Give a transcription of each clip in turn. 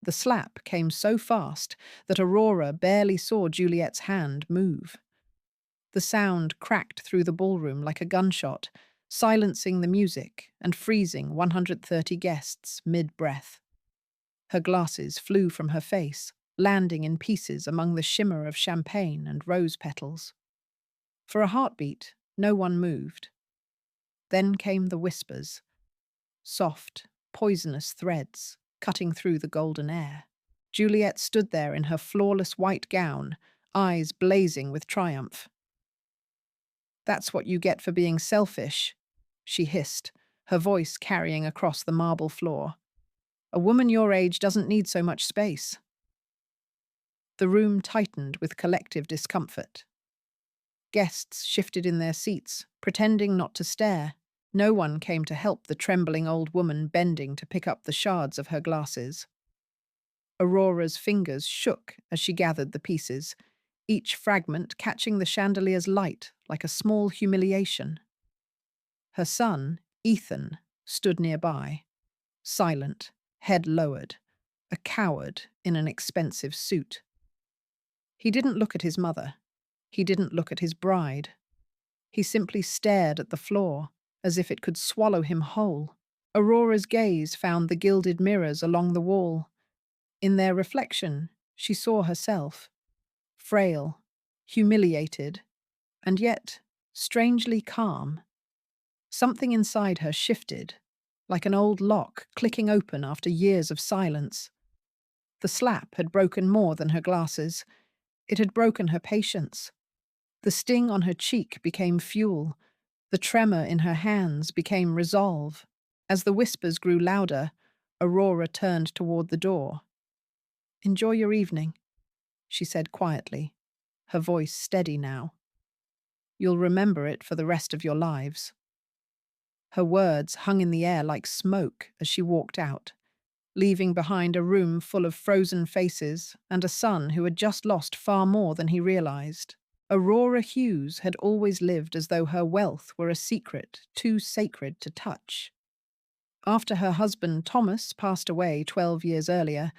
The slap came so fast that Aurora barely saw Juliet's hand move. The sound cracked through the ballroom like a gunshot, silencing the music and freezing 130 guests mid-breath. Her glasses flew from her face, landing in pieces among the shimmer of champagne and rose petals. For a heartbeat, no one moved. Then came the whispers, soft, poisonous threads cutting through the golden air. Juliet stood there in her flawless white gown, eyes blazing with triumph. "That's what you get for being selfish," she hissed, her voice carrying across the marble floor. "A woman your age doesn't need so much space." The room tightened with collective discomfort. Guests shifted in their seats, pretending not to stare. No one came to help the trembling old woman bending to pick up the shards of her glasses. Aurora's fingers shook as she gathered the pieces, each fragment catching the chandelier's light like a small humiliation. Her son, Ethan, stood nearby, silent, head lowered, a coward in an expensive suit. He didn't look at his mother. He didn't look at his bride. He simply stared at the floor, as if it could swallow him whole. Aurora's gaze found the gilded mirrors along the wall. In their reflection, she saw herself, frail, humiliated, and yet strangely calm. Something inside her shifted, like an old lock clicking open after years of silence. The slap had broken more than her glasses. It had broken her patience. The sting on her cheek became fuel. The tremor in her hands became resolve. As the whispers grew louder, Aurora turned toward the door. "Enjoy your evening," she said quietly, her voice steady now. "You'll remember it for the rest of your lives." Her words hung in the air like smoke as she walked out, leaving behind a room full of frozen faces and a son who had just lost far more than he realized. Aurora Hughes had always lived as though her wealth were a secret too sacred to touch. After her husband Thomas passed away 12 years earlier,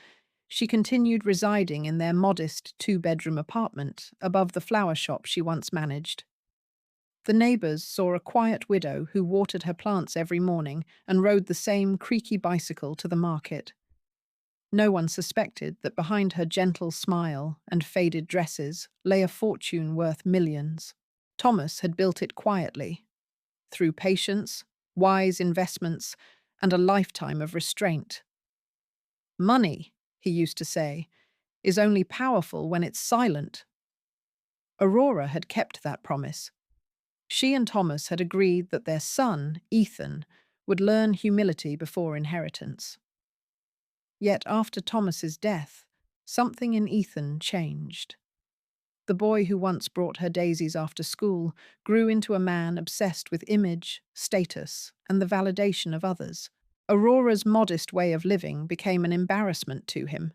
she continued residing in their modest two-bedroom apartment above the flower shop she once managed. The neighbours saw a quiet widow who watered her plants every morning and rode the same creaky bicycle to the market. No one suspected that behind her gentle smile and faded dresses lay a fortune worth millions. Thomas had built it quietly, through patience, wise investments, and a lifetime of restraint. "Money," he used to say, "is only powerful when it's silent." Aurora had kept that promise. She and Thomas had agreed that their son, Ethan, would learn humility before inheritance. Yet after Thomas's death, something in Ethan changed. The boy who once brought her daisies after school grew into a man obsessed with image, status, and the validation of others. Aurora's modest way of living became an embarrassment to him.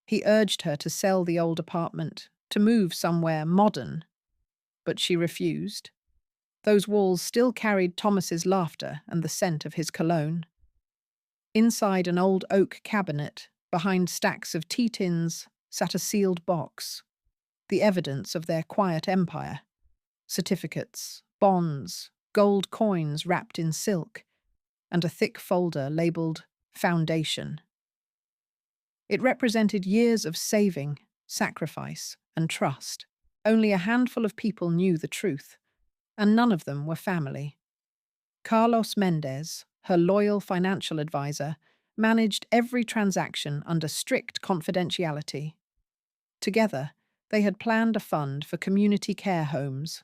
He urged her to sell the old apartment, to move somewhere modern, but she refused. Those walls still carried Thomas's laughter and the scent of his cologne. Inside an old oak cabinet, behind stacks of tea tins, sat a sealed box, the evidence of their quiet empire. Certificates, bonds, gold coins wrapped in silk, and a thick folder labelled Foundation. It represented years of saving, sacrifice, and trust. Only a handful of people knew the truth, and none of them were family. Carlos Mendez, her loyal financial advisor, managed every transaction under strict confidentiality. Together, they had planned a fund for community care homes.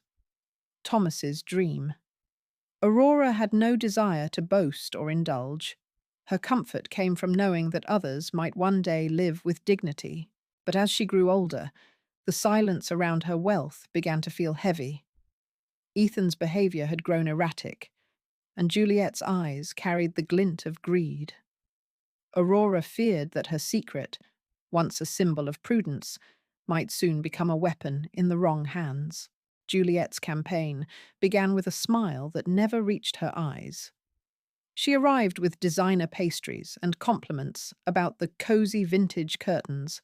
Thomas's dream. Aurora had no desire to boast or indulge. Her comfort came from knowing that others might one day live with dignity. But as she grew older, the silence around her wealth began to feel heavy. Ethan's behavior had grown erratic, and Juliet's eyes carried the glint of greed. Aurora feared that her secret, once a symbol of prudence, might soon become a weapon in the wrong hands. Juliet's campaign began with a smile that never reached her eyes. She arrived with designer pastries and compliments about the cozy vintage curtains,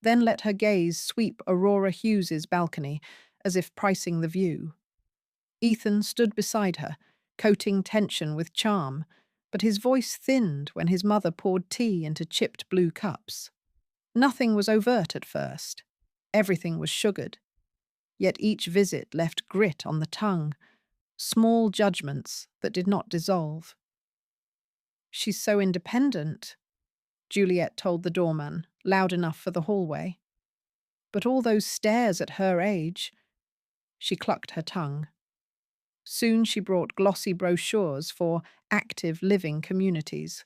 then let her gaze sweep Aurora Hughes's balcony as if pricing the view. Ethan stood beside her, coating tension with charm, but his voice thinned when his mother poured tea into chipped blue cups. Nothing was overt at first. Everything was sugared. Yet each visit left grit on the tongue, small judgments that did not dissolve. "She's so independent," Juliet told the doorman, loud enough for the hallway. "But all those stares at her age." She clucked her tongue. Soon she brought glossy brochures for active living communities,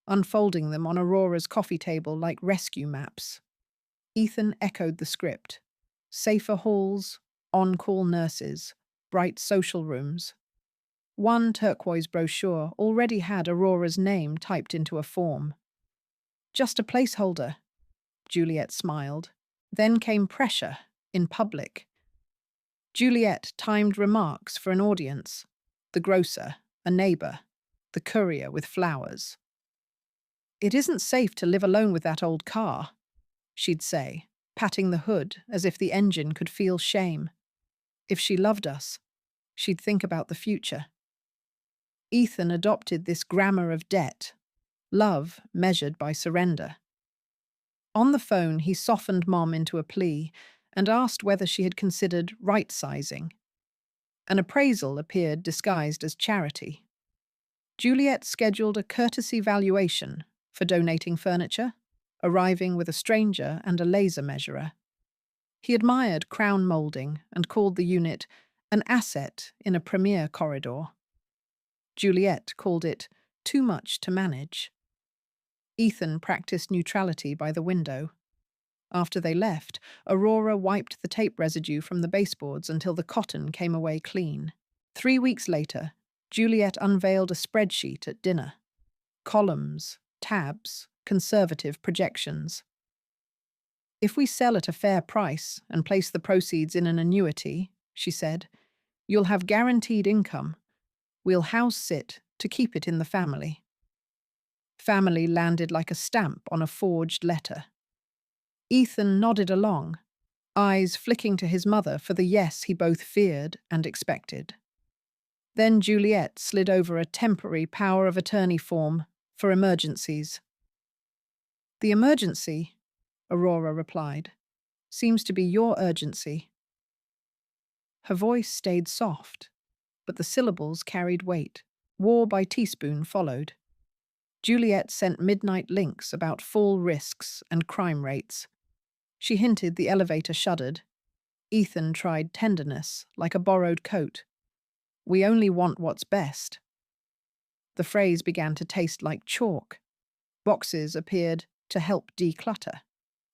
unfolding them on Aurora's coffee table like rescue maps. Ethan echoed the script. Safer halls, on-call nurses, bright social rooms. One turquoise brochure already had Aurora's name typed into a form. "Just a placeholder," Juliet smiled. Then came pressure, in public. Juliet timed remarks for an audience: the grocer, a neighbour, the courier with flowers. "It isn't safe to live alone with that old car," she'd say, patting the hood as if the engine could feel shame. "If she loved us, she'd think about the future." Ethan adopted this grammar of debt, love measured by surrender. On the phone, he softened Mom into a plea and asked whether she had considered right-sizing. An appraisal appeared disguised as charity. Juliet scheduled a courtesy valuation for donating furniture, arriving with a stranger and a laser measurer. He admired crown moulding and called the unit an asset in a premier corridor. Juliet called it too much to manage. Ethan practiced neutrality by the window. After they left, Aurora wiped the tape residue from the baseboards until the cotton came away clean. 3 weeks later, Juliet unveiled a spreadsheet at dinner. Columns, tabs, conservative projections. "If we sell at a fair price and place the proceeds in an annuity," she said, "you'll have guaranteed income. We'll house sit to keep it in the family." Family landed like a stamp on a forged letter. Ethan nodded along, eyes flicking to his mother for the yes he both feared and expected. Then Juliet slid over a temporary power of attorney form for emergencies. "The emergency," Aurora replied, "seems to be your urgency." Her voice stayed soft, but the syllables carried weight. War by teaspoon followed. Juliet sent midnight links about fall risks and crime rates. She hinted the elevator shuddered. Ethan tried tenderness, like a borrowed coat. "We only want what's best." The phrase began to taste like chalk. Boxes appeared to help declutter.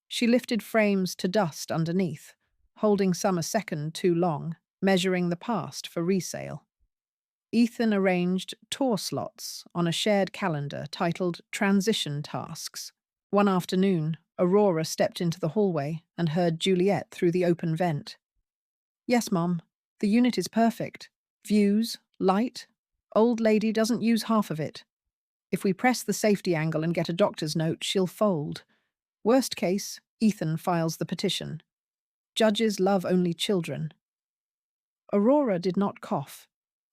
She lifted frames to dust underneath, holding some a second too long, measuring the past for resale. Ethan arranged tour slots on a shared calendar titled Transition Tasks. One afternoon, Aurora stepped into the hallway and heard Juliet through the open vent. "Yes, Mom. The unit is perfect. Views, light. Old lady doesn't use half of it. If we press the safety angle and get a doctor's note, she'll fold. Worst case, Ethan files the petition. Judges love only children." Aurora did not cough.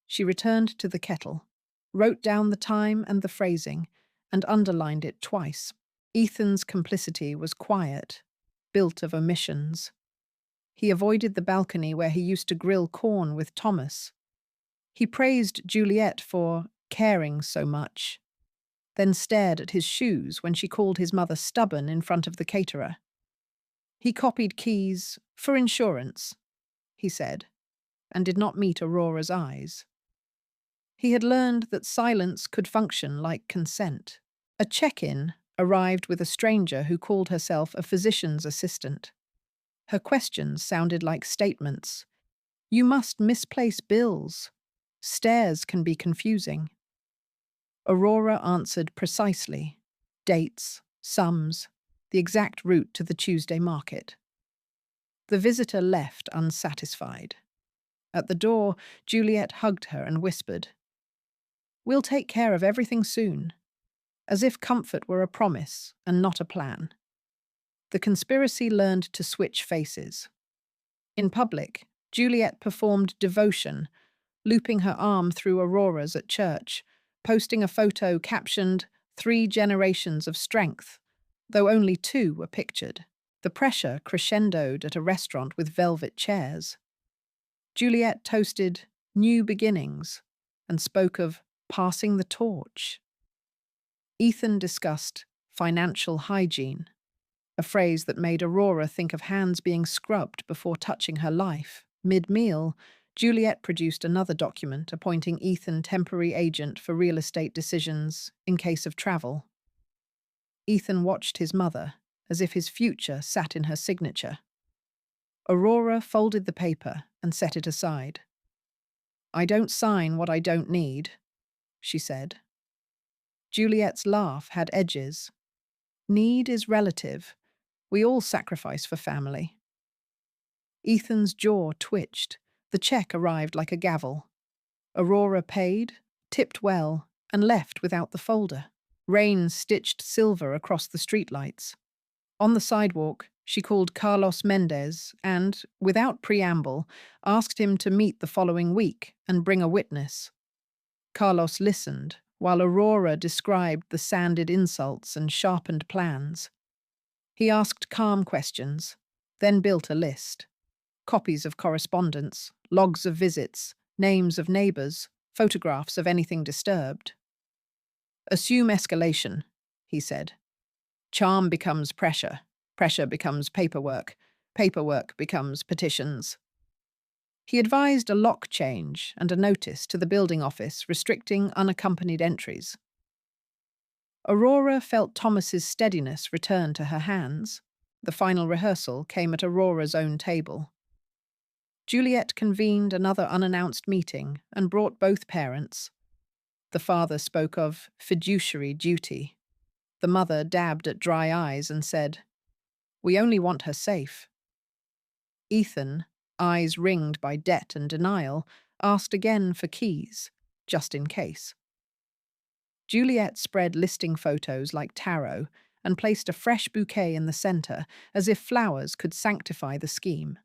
She returned to the kettle, wrote down the time and the phrasing, and underlined it twice. Ethan's complicity was quiet, built of omissions. He avoided the balcony where he used to grill corn with Thomas. He praised Juliet for caring so much, then stared at his shoes when she called his mother stubborn in front of the caterer. He copied keys for insurance, he said, and did not meet Aurora's eyes. He had learned that silence could function like consent. A check-in arrived with a stranger who called herself a physician's assistant. Her questions sounded like statements. "You must misplace bills. Stairs can be confusing." Aurora answered precisely. Dates, sums, the exact route to the Tuesday market. The visitor left unsatisfied. At the door, Juliet hugged her and whispered, "We'll take care of everything soon," as if comfort were a promise and not a plan. The conspiracy learned to switch faces. In public, Juliet performed devotion, looping her arm through Aurora's at church, posting a photo captioned, "Three generations of strength," though only two were pictured. The pressure crescendoed at a restaurant with velvet chairs. Juliet toasted "new beginnings" and spoke of "passing the torch." Ethan discussed financial hygiene, a phrase that made Aurora think of hands being scrubbed before touching her life. Mid-meal, Juliet produced another document appointing Ethan temporary agent for real estate decisions in case of travel. Ethan watched his mother, as if his future sat in her signature. Aurora folded the paper and set it aside. "I don't sign what I don't need," she said. Juliet's laugh had edges. "Need is relative. We all sacrifice for family." Ethan's jaw twitched. The check arrived like a gavel. Aurora paid, tipped well, and left without the folder. Rain stitched silver across the streetlights. On the sidewalk, she called Carlos Mendez and, without preamble, asked him to meet the following week and bring a witness. Carlos listened, while Aurora described the sanded insults and sharpened plans. He asked calm questions, then built a list. Copies of correspondence, logs of visits, names of neighbors, photographs of anything disturbed. "Assume escalation," he said. "Charm becomes pressure. Pressure becomes paperwork. Paperwork becomes petitions." He advised a lock change and a notice to the building office restricting unaccompanied entries. Aurora felt Thomas's steadiness return to her hands. The final rehearsal came at Aurora's own table. Juliet convened another unannounced meeting and brought both parents. The father spoke of fiduciary duty. The mother dabbed at dry eyes and said, "We only want her safe." Ethan, eyes ringed by debt and denial, asked again for keys, just in case. Juliet spread listing photos like tarot and placed a fresh bouquet in the center, as if flowers could sanctify the scheme.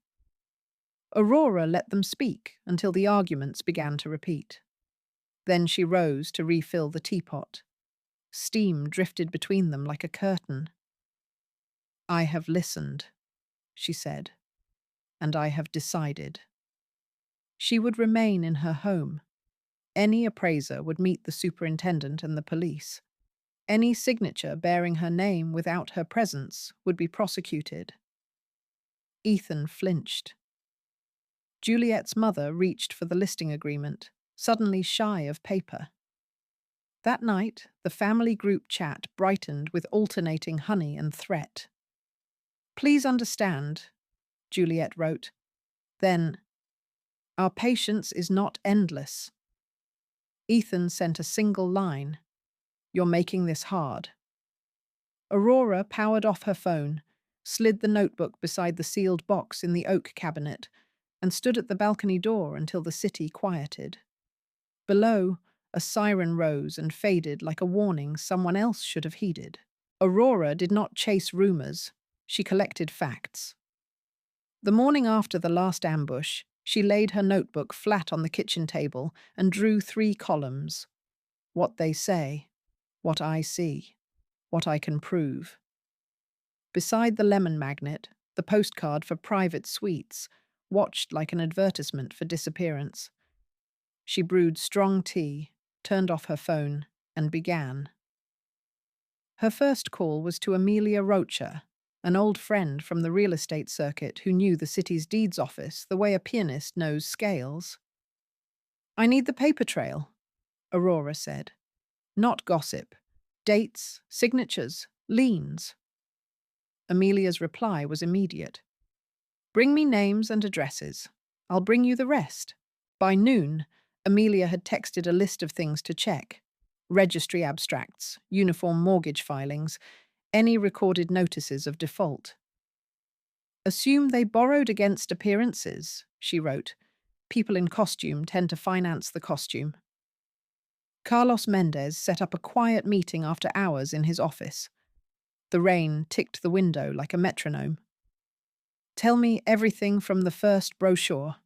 Aurora let them speak until the arguments began to repeat. Then she rose to refill the teapot. Steam drifted between them like a curtain. "I have listened," she said, "and I have decided." She would remain in her home. Any appraiser would meet the superintendent and the police. Any signature bearing her name without her presence would be prosecuted. Ethan flinched. Juliet's mother reached for the listing agreement, suddenly shy of paper. That night, the family group chat brightened with alternating honey and threat. "Please understand," Juliet wrote. Then, "Our patience is not endless." Ethan sent a single line, "You're making this hard." Aurora powered off her phone, slid the notebook beside the sealed box in the oak cabinet, and stood at the balcony door until the city quieted. Below, a siren rose and faded like a warning someone else should have heeded. Aurora did not chase rumors. She collected facts. The morning after the last ambush, she laid her notebook flat on the kitchen table and drew 3 columns. What they say, what I see, what I can prove. Beside the lemon magnet, the postcard for private suites, watched like an advertisement for disappearance. She brewed strong tea, turned off her phone, and began. Her first call was to Amelia Rocha, an old friend from the real estate circuit who knew the city's deeds office the way a pianist knows scales. "I need the paper trail," Aurora said. "Not gossip. Dates, signatures, liens." Amelia's reply was immediate. "Bring me names and addresses. I'll bring you the rest." By noon, Amelia had texted a list of things to check: registry abstracts, uniform mortgage filings, any recorded notices of default. "Assume they borrowed against appearances," she wrote. "People in costume tend to finance the costume." Carlos Mendez set up a quiet meeting after hours in his office. The rain ticked the window like a metronome. "Tell me everything from the first brochure,"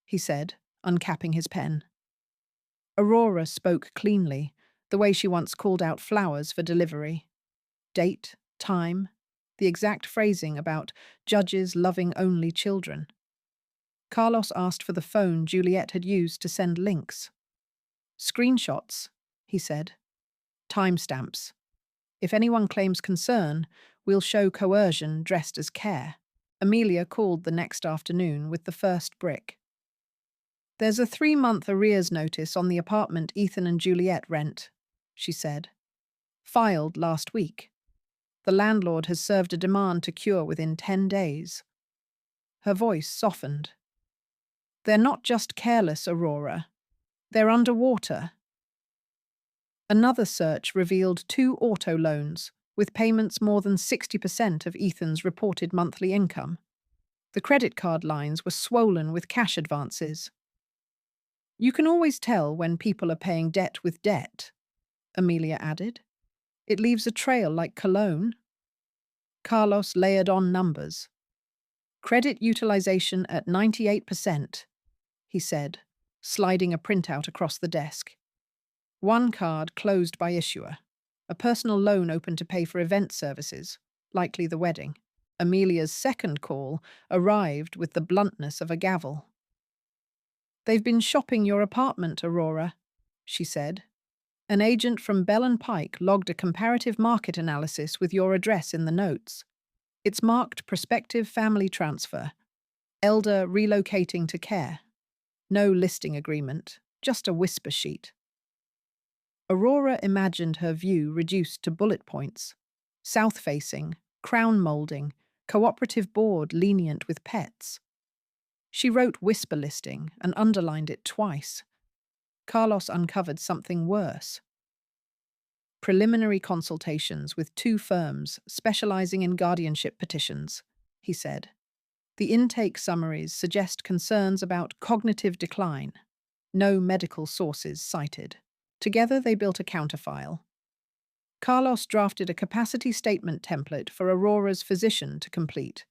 he said, uncapping his pen. Aurora spoke cleanly, the way she once called out flowers for delivery. Date, time, the exact phrasing about judges loving only children. Carlos asked for the phone Juliet had used to send links. "Screenshots," he said. "Timestamps. If anyone claims concern, we'll show coercion dressed as care." Amelia called the next afternoon with the first brick. "There's a 3-month arrears notice on the apartment Ethan and Juliet rent," she said. "Filed last week. The landlord has served a demand to cure within 10 days. Her voice softened. "They're not just careless, Aurora. They're underwater." Another search revealed 2 auto loans, with payments more than 60% of Ethan's reported monthly income. The credit card lines were swollen with cash advances. "You can always tell when people are paying debt with debt," Amelia added. "It leaves a trail like cologne." Carlos layered on numbers. "Credit utilization at 98%, he said, sliding a printout across the desk. One card closed by issuer. A personal loan open to pay for event services, likely the wedding. Amelia's second call arrived with the bluntness of a gavel. "They've been shopping your apartment, Aurora," she said. "An agent from Bell and Pike logged a comparative market analysis with your address in the notes. It's marked prospective family transfer. Elder relocating to care. No listing agreement, just a whisper sheet." Aurora imagined her view reduced to bullet points. South-facing, crown moulding, cooperative board lenient with pets. She wrote whisper listing and underlined it twice. Carlos uncovered something worse. "Preliminary consultations with 2 firms specializing in guardianship petitions," he said. "The intake summaries suggest concerns about cognitive decline. No medical sources cited." Together they built a counterfile. Carlos drafted a capacity statement template for Aurora's physician to complete,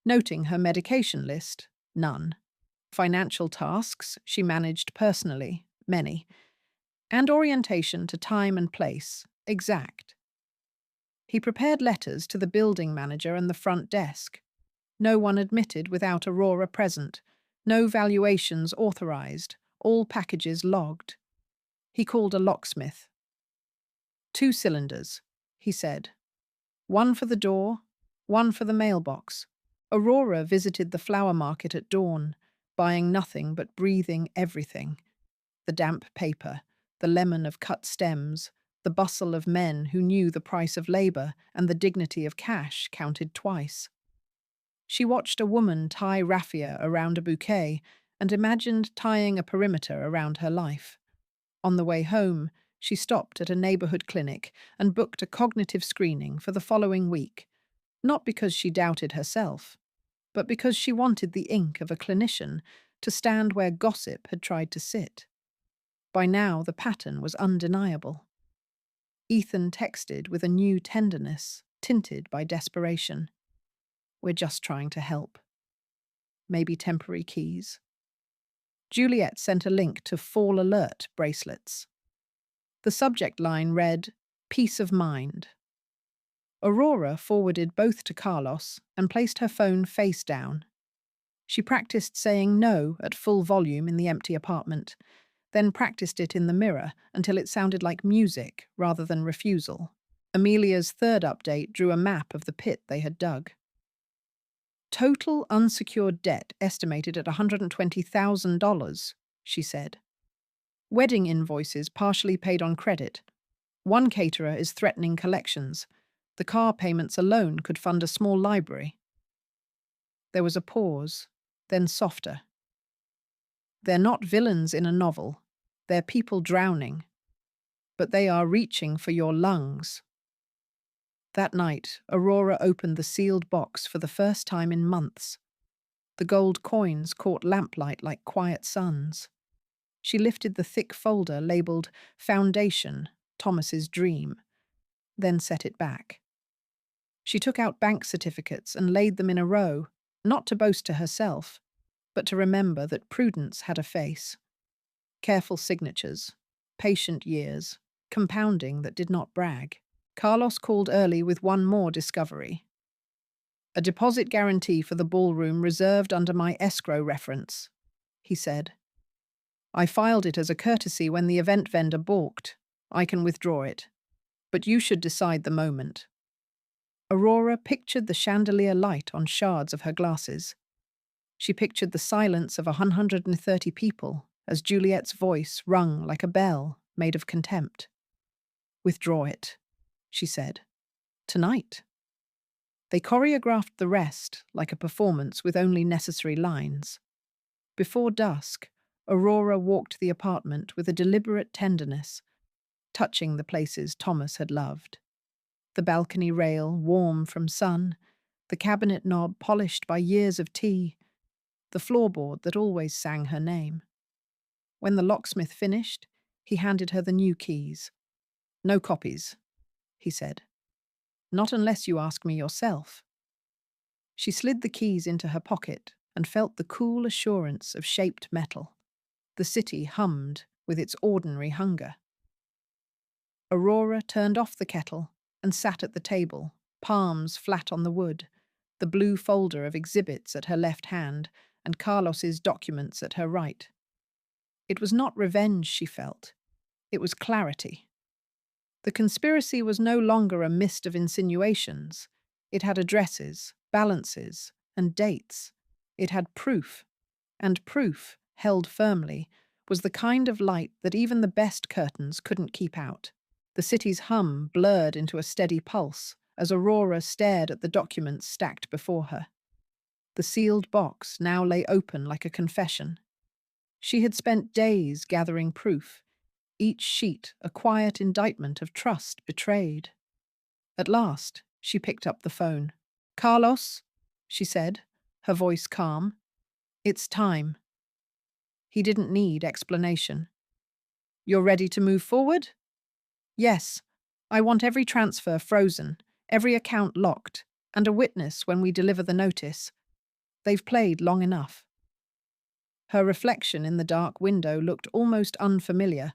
noting her medication list, none. Financial tasks she managed personally, many. And orientation to time and place, exact. He prepared letters to the building manager and the front desk. No one admitted without Aurora present. No valuations authorized, all packages logged. He called a locksmith. "2 cylinders," he said. "One for the door, one for the mailbox." Aurora visited the flower market at dawn, buying nothing but breathing everything. The damp paper, the lemon of cut stems, the bustle of men who knew the price of labor and the dignity of cash counted twice. She watched a woman tie raffia around a bouquet and imagined tying a perimeter around her life. On the way home, she stopped at a neighborhood clinic and booked a cognitive screening for the following week, not because she doubted herself, but because she wanted the ink of a clinician to stand where gossip had tried to sit. By now, the pattern was undeniable. Ethan texted with a new tenderness, tinted by desperation. "We're just trying to help. Maybe temporary keys." Juliet sent a link to Fall Alert bracelets. The subject line read, "Peace of Mind." Aurora forwarded both to Carlos and placed her phone face down. She practiced saying no at full volume in the empty apartment, then practiced it in the mirror until it sounded like music rather than refusal. Amelia's third update drew a map of the pit they had dug. "Total unsecured debt estimated at $120,000, she said. "Wedding invoices partially paid on credit. One caterer is threatening collections. The car payments alone could fund a small library." There was a pause, then softer. "They're not villains in a novel. They're people drowning. But they are reaching for your lungs." That night, Aurora opened the sealed box for the first time in months. The gold coins caught lamplight like quiet suns. She lifted the thick folder labeled Foundation, Thomas's Dream, then set it back. She took out bank certificates and laid them in a row, not to boast to herself, but to remember that prudence had a face. Careful signatures, patient years, compounding that did not brag. Carlos called early with one more discovery. A deposit guarantee for the ballroom reserved under my escrow reference, he said. I filed it as a courtesy when the event vendor balked. I can withdraw it. But you should decide the moment. Aurora pictured the chandelier light on shards of her glasses. She pictured the silence of 130 people as Juliet's voice rung like a bell made of contempt. Withdraw it, she said. Tonight. They choreographed the rest like a performance with only necessary lines. Before dusk, Aurora walked the apartment with a deliberate tenderness, touching the places Thomas had loved. The balcony rail warm from sun, the cabinet knob polished by years of tea, the floorboard that always sang her name. When the locksmith finished, he handed her the new keys. No copies, he said. Not unless you ask me yourself. She slid the keys into her pocket and felt the cool assurance of shaped metal. The city hummed with its ordinary hunger. Aurora turned off the kettle and sat at the table, palms flat on the wood, the blue folder of exhibits at her left hand and Carlos's documents at her right. It was not revenge she felt. It was clarity. The conspiracy was no longer a mist of insinuations. It had addresses, balances, and dates. It had proof, and proof, held firmly, was the kind of light that even the best curtains couldn't keep out. The city's hum blurred into a steady pulse as Aurora stared at the documents stacked before her. The sealed box now lay open like a confession. She had spent days gathering proof, each sheet a quiet indictment of trust betrayed. At last, she picked up the phone. "Carlos," she said, her voice calm. "It's time." He didn't need explanation. "You're ready to move forward?" "Yes. I want every transfer frozen, every account locked, and a witness when we deliver the notice. They've played long enough." Her reflection in the dark window looked almost unfamiliar.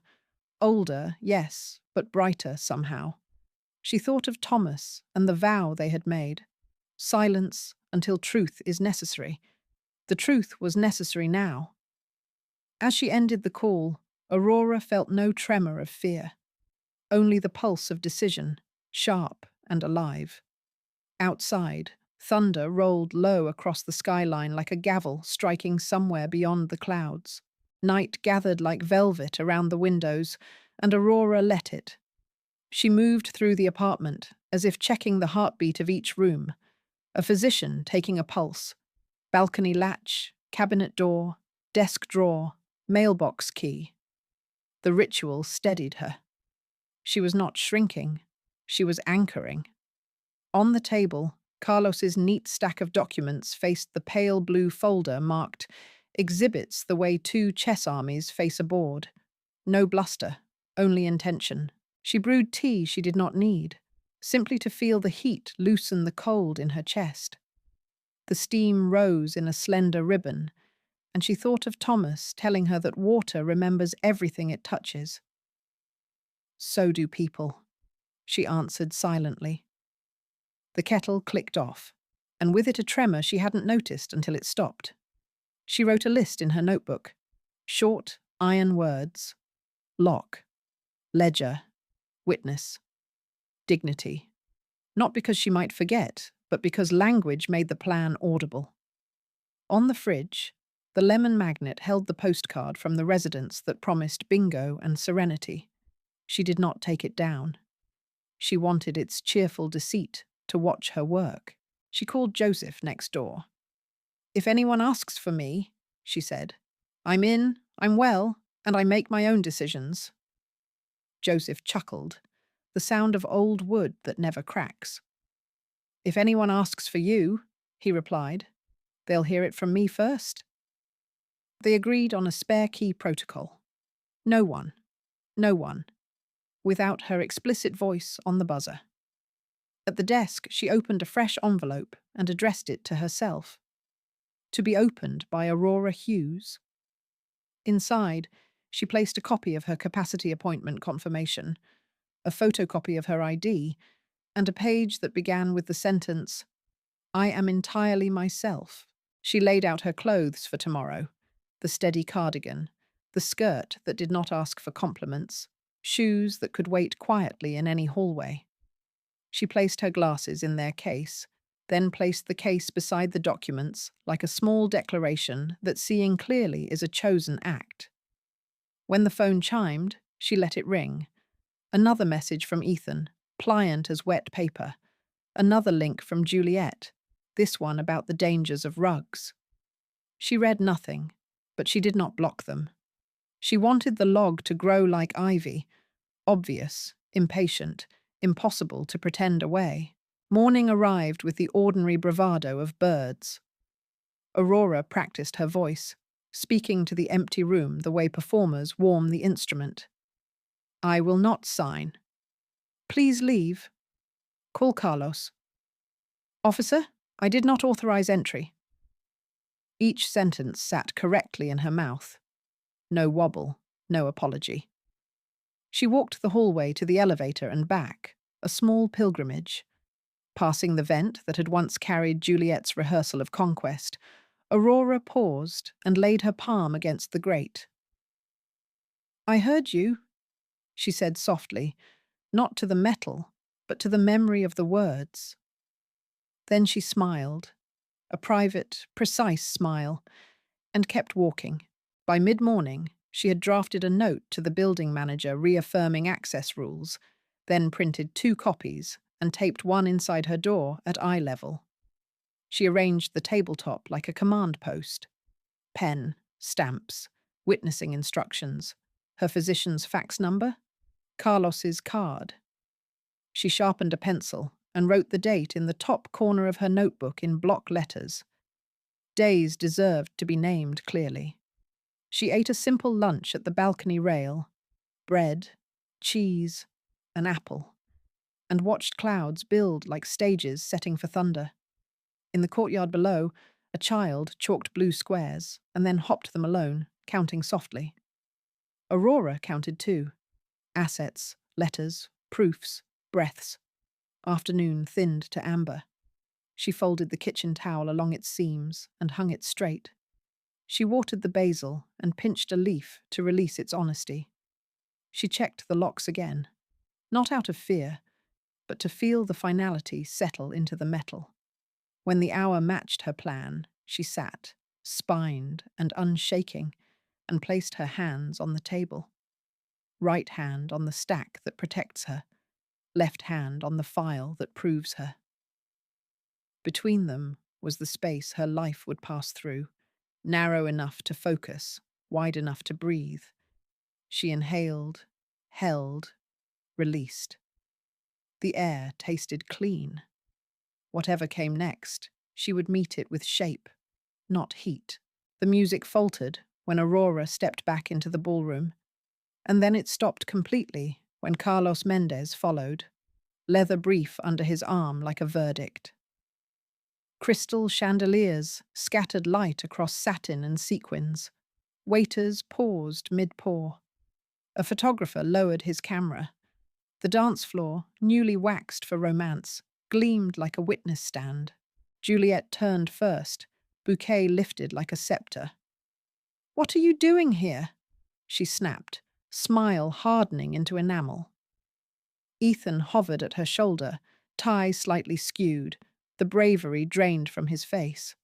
Older, yes, but brighter somehow. She thought of Thomas and the vow they had made. Silence until truth is necessary. The truth was necessary now. As she ended the call, Aurora felt no tremor of fear. Only the pulse of decision, sharp and alive. Outside, thunder rolled low across the skyline like a gavel striking somewhere beyond the clouds. Night gathered like velvet around the windows, and Aurora let it. She moved through the apartment, as if checking the heartbeat of each room. A physician taking a pulse. Balcony latch, cabinet door, desk drawer, mailbox key. The ritual steadied her. She was not shrinking. She was anchoring. On the table, Carlos's neat stack of documents faced the pale blue folder marked Exhibits the way two chess armies face a board. No bluster, only intention. She brewed tea she did not need, simply to feel the heat loosen the cold in her chest. The steam rose in a slender ribbon, and she thought of Thomas telling her that water remembers everything it touches. "So do people," she answered silently. The kettle clicked off, and with it a tremor she hadn't noticed until it stopped. She wrote a list in her notebook. Short, iron words. Lock. Ledger. Witness. Dignity. Not because she might forget, but because language made the plan audible. On the fridge, the lemon magnet held the postcard from the residence that promised bingo and serenity. She did not take it down. She wanted its cheerful deceit to watch her work. She called Joseph next door. "If anyone asks for me," she said, "I'm in, I'm well, and I make my own decisions." Joseph chuckled, the sound of old wood that never cracks. "If anyone asks for you," he replied, "they'll hear it from me first." They agreed on a spare key protocol. No one, no one, without her explicit voice on the buzzer. At the desk, she opened a fresh envelope and addressed it to herself. To be opened by Aurora Hughes. Inside, she placed a copy of her capacity appointment confirmation, a photocopy of her ID, and a page that began with the sentence, "I am entirely myself." She laid out her clothes for tomorrow, the steady cardigan, the skirt that did not ask for compliments, shoes that could wait quietly in any hallway. She placed her glasses in their case, then placed the case beside the documents like a small declaration that seeing clearly is a chosen act. When the phone chimed, she let it ring. Another message from Ethan, pliant as wet paper. Another link from Juliet, this one about the dangers of rugs. She read nothing, but she did not block them. She wanted the log to grow like ivy, obvious, impatient, impossible to pretend away. Morning arrived with the ordinary bravado of birds. Aurora practiced her voice, speaking to the empty room the way performers warm the instrument. "I will not sign. Please leave. Call Carlos. Officer, I did not authorize entry." Each sentence sat correctly in her mouth. No wobble, no apology. She walked the hallway to the elevator and back, a small pilgrimage. Passing the vent that had once carried Juliet's rehearsal of conquest, Aurora paused and laid her palm against the grate. "I heard you," she said softly, not to the metal, but to the memory of the words. Then she smiled, a private, precise smile, and kept walking. By mid-morning, she had drafted a note to the building manager reaffirming access rules, then printed 2 copies and taped one inside her door at eye level. She arranged the tabletop like a command post. Pen, stamps, witnessing instructions, her physician's fax number, Carlos's card. She sharpened a pencil and wrote the date in the top corner of her notebook in block letters. Days deserved to be named clearly. She ate a simple lunch at the balcony rail, bread, cheese, an apple, and watched clouds build like stages setting for thunder. In the courtyard below, a child chalked blue squares and then hopped them alone, counting softly. Aurora counted too. Assets, letters, proofs, breaths. Afternoon thinned to amber. She folded the kitchen towel along its seams and hung it straight. She watered the basil and pinched a leaf to release its honesty. She checked the locks again, not out of fear, but to feel the finality settle into the metal. When the hour matched her plan, she sat, spined and unshaking, and placed her hands on the table. Right hand on the stack that protects her, left hand on the file that proves her. Between them was the space her life would pass through, narrow enough to focus, wide enough to breathe. She inhaled, held, released. The air tasted clean. Whatever came next, she would meet it with shape, not heat. The music faltered when Aurora stepped back into the ballroom, and then it stopped completely when Carlos Mendez followed, leather brief under his arm like a verdict. Crystal chandeliers scattered light across satin and sequins. Waiters paused mid-pour. A photographer lowered his camera. The dance floor, newly waxed for romance, gleamed like a witness stand. Juliet turned first, bouquet lifted like a scepter. "What are you doing here?" she snapped, smile hardening into enamel. Ethan hovered at her shoulder, tie slightly skewed, the bravery drained from his face.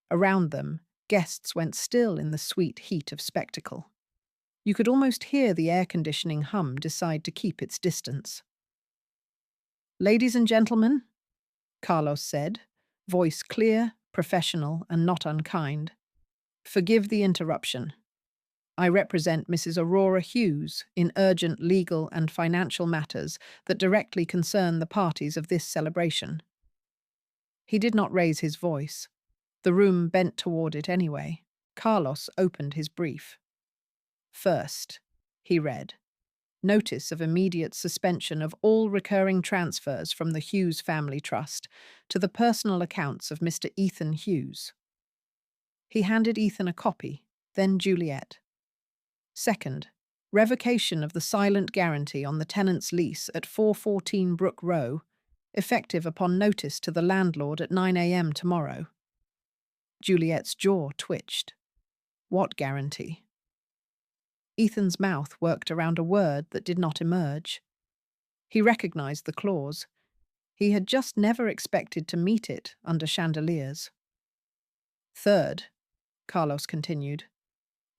Around them, guests went still in the sweet heat of spectacle. You could almost hear the air conditioning hum decide to keep its distance. "Ladies and gentlemen," Carlos said, voice clear, professional, and not unkind, "forgive the interruption. I represent Mrs. Aurora Hughes in urgent legal and financial matters that directly concern the parties of this celebration." He did not raise his voice. The room bent toward it anyway. Carlos opened his brief. First, he read, notice of immediate suspension of all recurring transfers from the Hughes Family Trust to the personal accounts of Mr. Ethan Hughes. He handed Ethan a copy, then Juliet. Second, revocation of the silent guarantee on the tenant's lease at 414 Brook Row, effective upon notice to the landlord at 9 a.m. tomorrow. Juliet's jaw twitched. What guarantee? Ethan's mouth worked around a word that did not emerge. He recognized the clause. He had just never expected to meet it under chandeliers. Third, Carlos continued,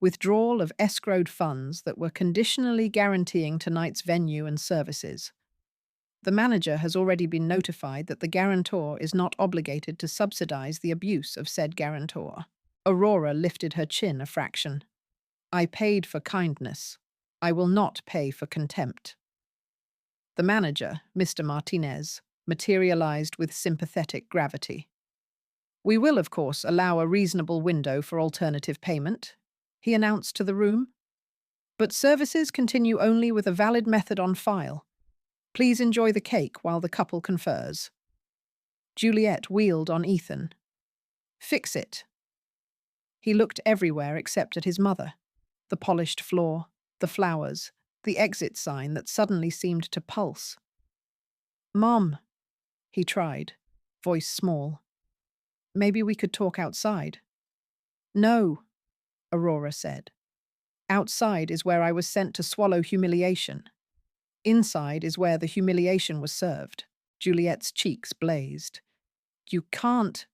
withdrawal of escrowed funds that were conditionally guaranteeing tonight's venue and services. The manager has already been notified that the guarantor is not obligated to subsidize the abuse of said guarantor. Aurora lifted her chin a fraction. I paid for kindness. I will not pay for contempt. The manager, Mr. Martinez, materialized with sympathetic gravity. We will, of course, allow a reasonable window for alternative payment, he announced to the room. But services continue only with a valid method on file. Please enjoy the cake while the couple confers. Juliet wheeled on Ethan. Fix it. He looked everywhere except at his mother. The polished floor, the flowers, the exit sign that suddenly seemed to pulse. Mom, he tried, voice small. Maybe we could talk outside. No, Aurora said. Outside is where I was sent to swallow humiliation. Inside is where the humiliation was served. Juliet's cheeks blazed. You can't.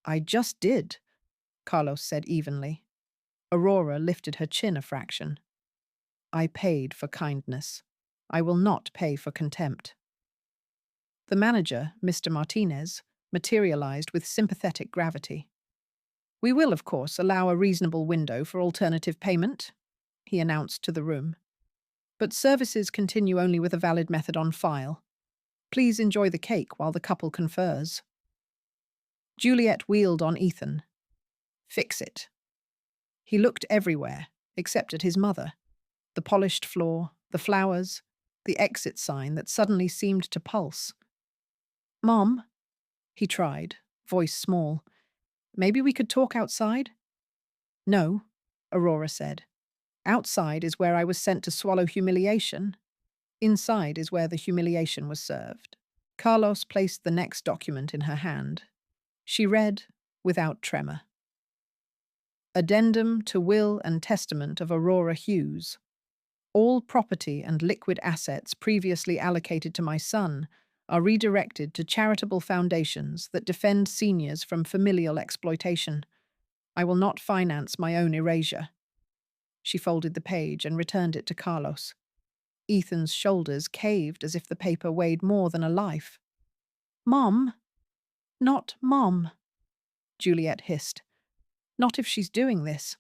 I just did, Carlos said evenly. Aurora lifted her chin a fraction. I paid for kindness. I will not pay for contempt. The manager, Mr. Martinez, materialized with sympathetic gravity. We will, of course, allow a reasonable window for alternative payment, he announced to the room. But services continue only with a valid method on file. Please enjoy the cake while the couple confers. Juliet wheeled on Ethan. Fix it. He looked everywhere, except at his mother. The polished floor, the flowers, the exit sign that suddenly seemed to pulse. Mom, he tried, voice small. Maybe we could talk outside? No, Aurora said. Outside is where I was sent to swallow humiliation. Inside is where the humiliation was served. Carlos placed the next document in her hand. She read, without tremor. Addendum to Will and Testament of Aurora Hughes. All property and liquid assets previously allocated to my son are redirected to charitable foundations that defend seniors from familial exploitation. I will not finance my own erasure. She folded the page and returned it to Carlos. Ethan's shoulders caved as if the paper weighed more than a life. Mom? Not Mom, Juliet hissed. Not if she's doing this.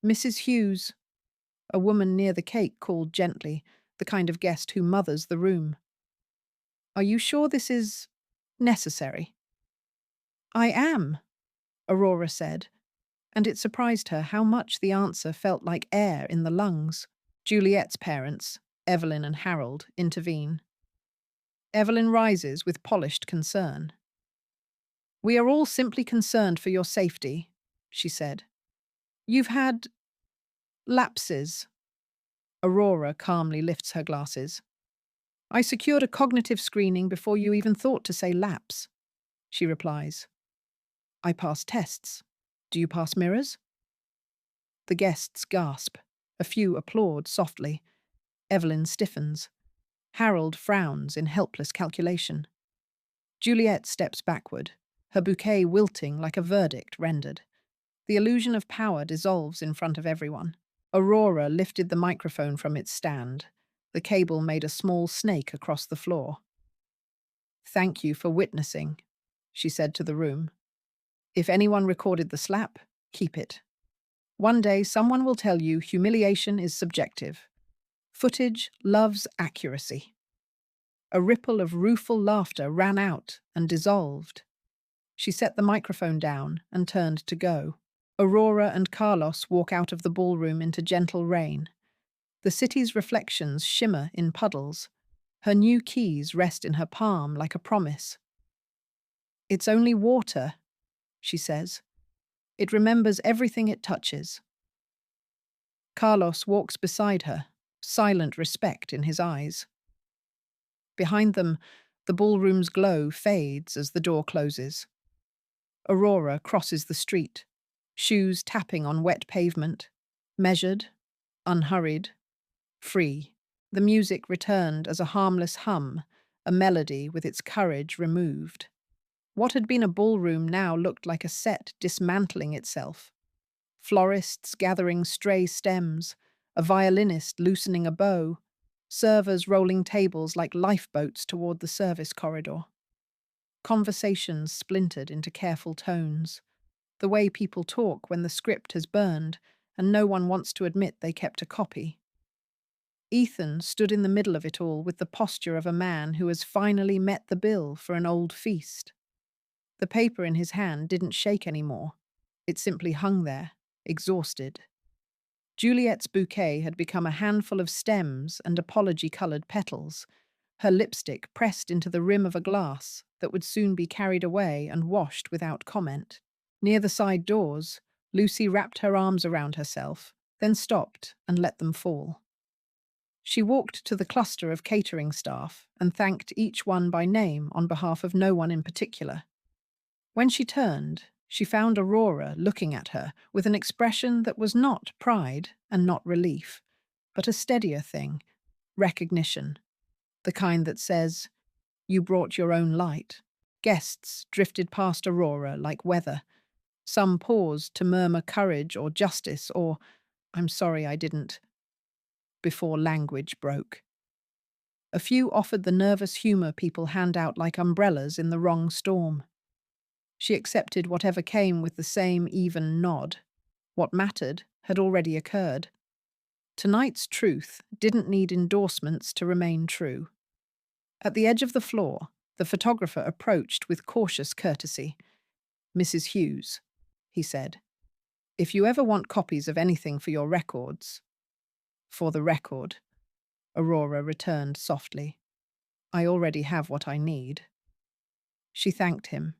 Mrs. Hughes, a woman near the cake called gently, the kind of guest who mothers the room. Are you sure this is necessary? I am, Aurora said, and it surprised her how much the answer felt like air in the lungs. Juliet's parents, Evelyn and Harold, intervene. Evelyn rises with polished concern. We are all simply concerned for your safety, she said. You've had lapses. Aurora calmly lifts her glasses. I secured a cognitive screening before you even thought to say lapse, she replies. I passed tests. Do you pass mirrors? The guests gasp. A few applaud softly. Evelyn stiffens. Harold frowns in helpless calculation. Juliet steps backward, her bouquet wilting like a verdict rendered. The illusion of power dissolves in front of everyone. Aurora lifted the microphone from its stand. The cable made a small snake across the floor. Thank you for witnessing, she said to the room. If anyone recorded the slap, keep it. One day someone will tell you humiliation is subjective. Footage loves accuracy. A ripple of rueful laughter ran out and dissolved. She set the microphone down and turned to go. Aurora and Carlos walk out of the ballroom into gentle rain. The city's reflections shimmer in puddles. Her new keys rest in her palm like a promise. "It's only water," she says. "It remembers everything it touches." Carlos walks beside her, silent respect in his eyes. Behind them, the ballroom's glow fades as the door closes. Aurora crosses the street, shoes tapping on wet pavement, measured, unhurried, free. The music returned as a harmless hum, a melody with its courage removed. What had been a ballroom now looked like a set dismantling itself. Florists gathering stray stems, a violinist loosening a bow, servers rolling tables like lifeboats toward the service corridor. Conversations splintered into careful tones, the way people talk when the script has burned and no one wants to admit they kept a copy. Ethan stood in the middle of it all with the posture of a man who has finally met the bill for an old feast. The paper in his hand didn't shake anymore. It simply hung there, exhausted. Juliet's bouquet had become a handful of stems and apology-coloured petals, her lipstick pressed into the rim of a glass that would soon be carried away and washed without comment. Near the side doors, Lucy wrapped her arms around herself, then stopped and let them fall. She walked to the cluster of catering staff and thanked each one by name on behalf of no one in particular. When she turned, she found Aurora looking at her with an expression that was not pride and not relief, but a steadier thing, recognition, the kind that says, "You brought your own light." Guests drifted past Aurora like weather. Some paused to murmur courage or justice or, "I'm sorry I didn't," before language broke. A few offered the nervous humour people hand out like umbrellas in the wrong storm. She accepted whatever came with the same even nod. What mattered had already occurred. Tonight's truth didn't need endorsements to remain true. At the edge of the floor, the photographer approached with cautious courtesy. "Mrs. Hughes," he said, "if you ever want copies of anything for your records—" "For the record," Aurora returned softly. "I already have what I need." She thanked him.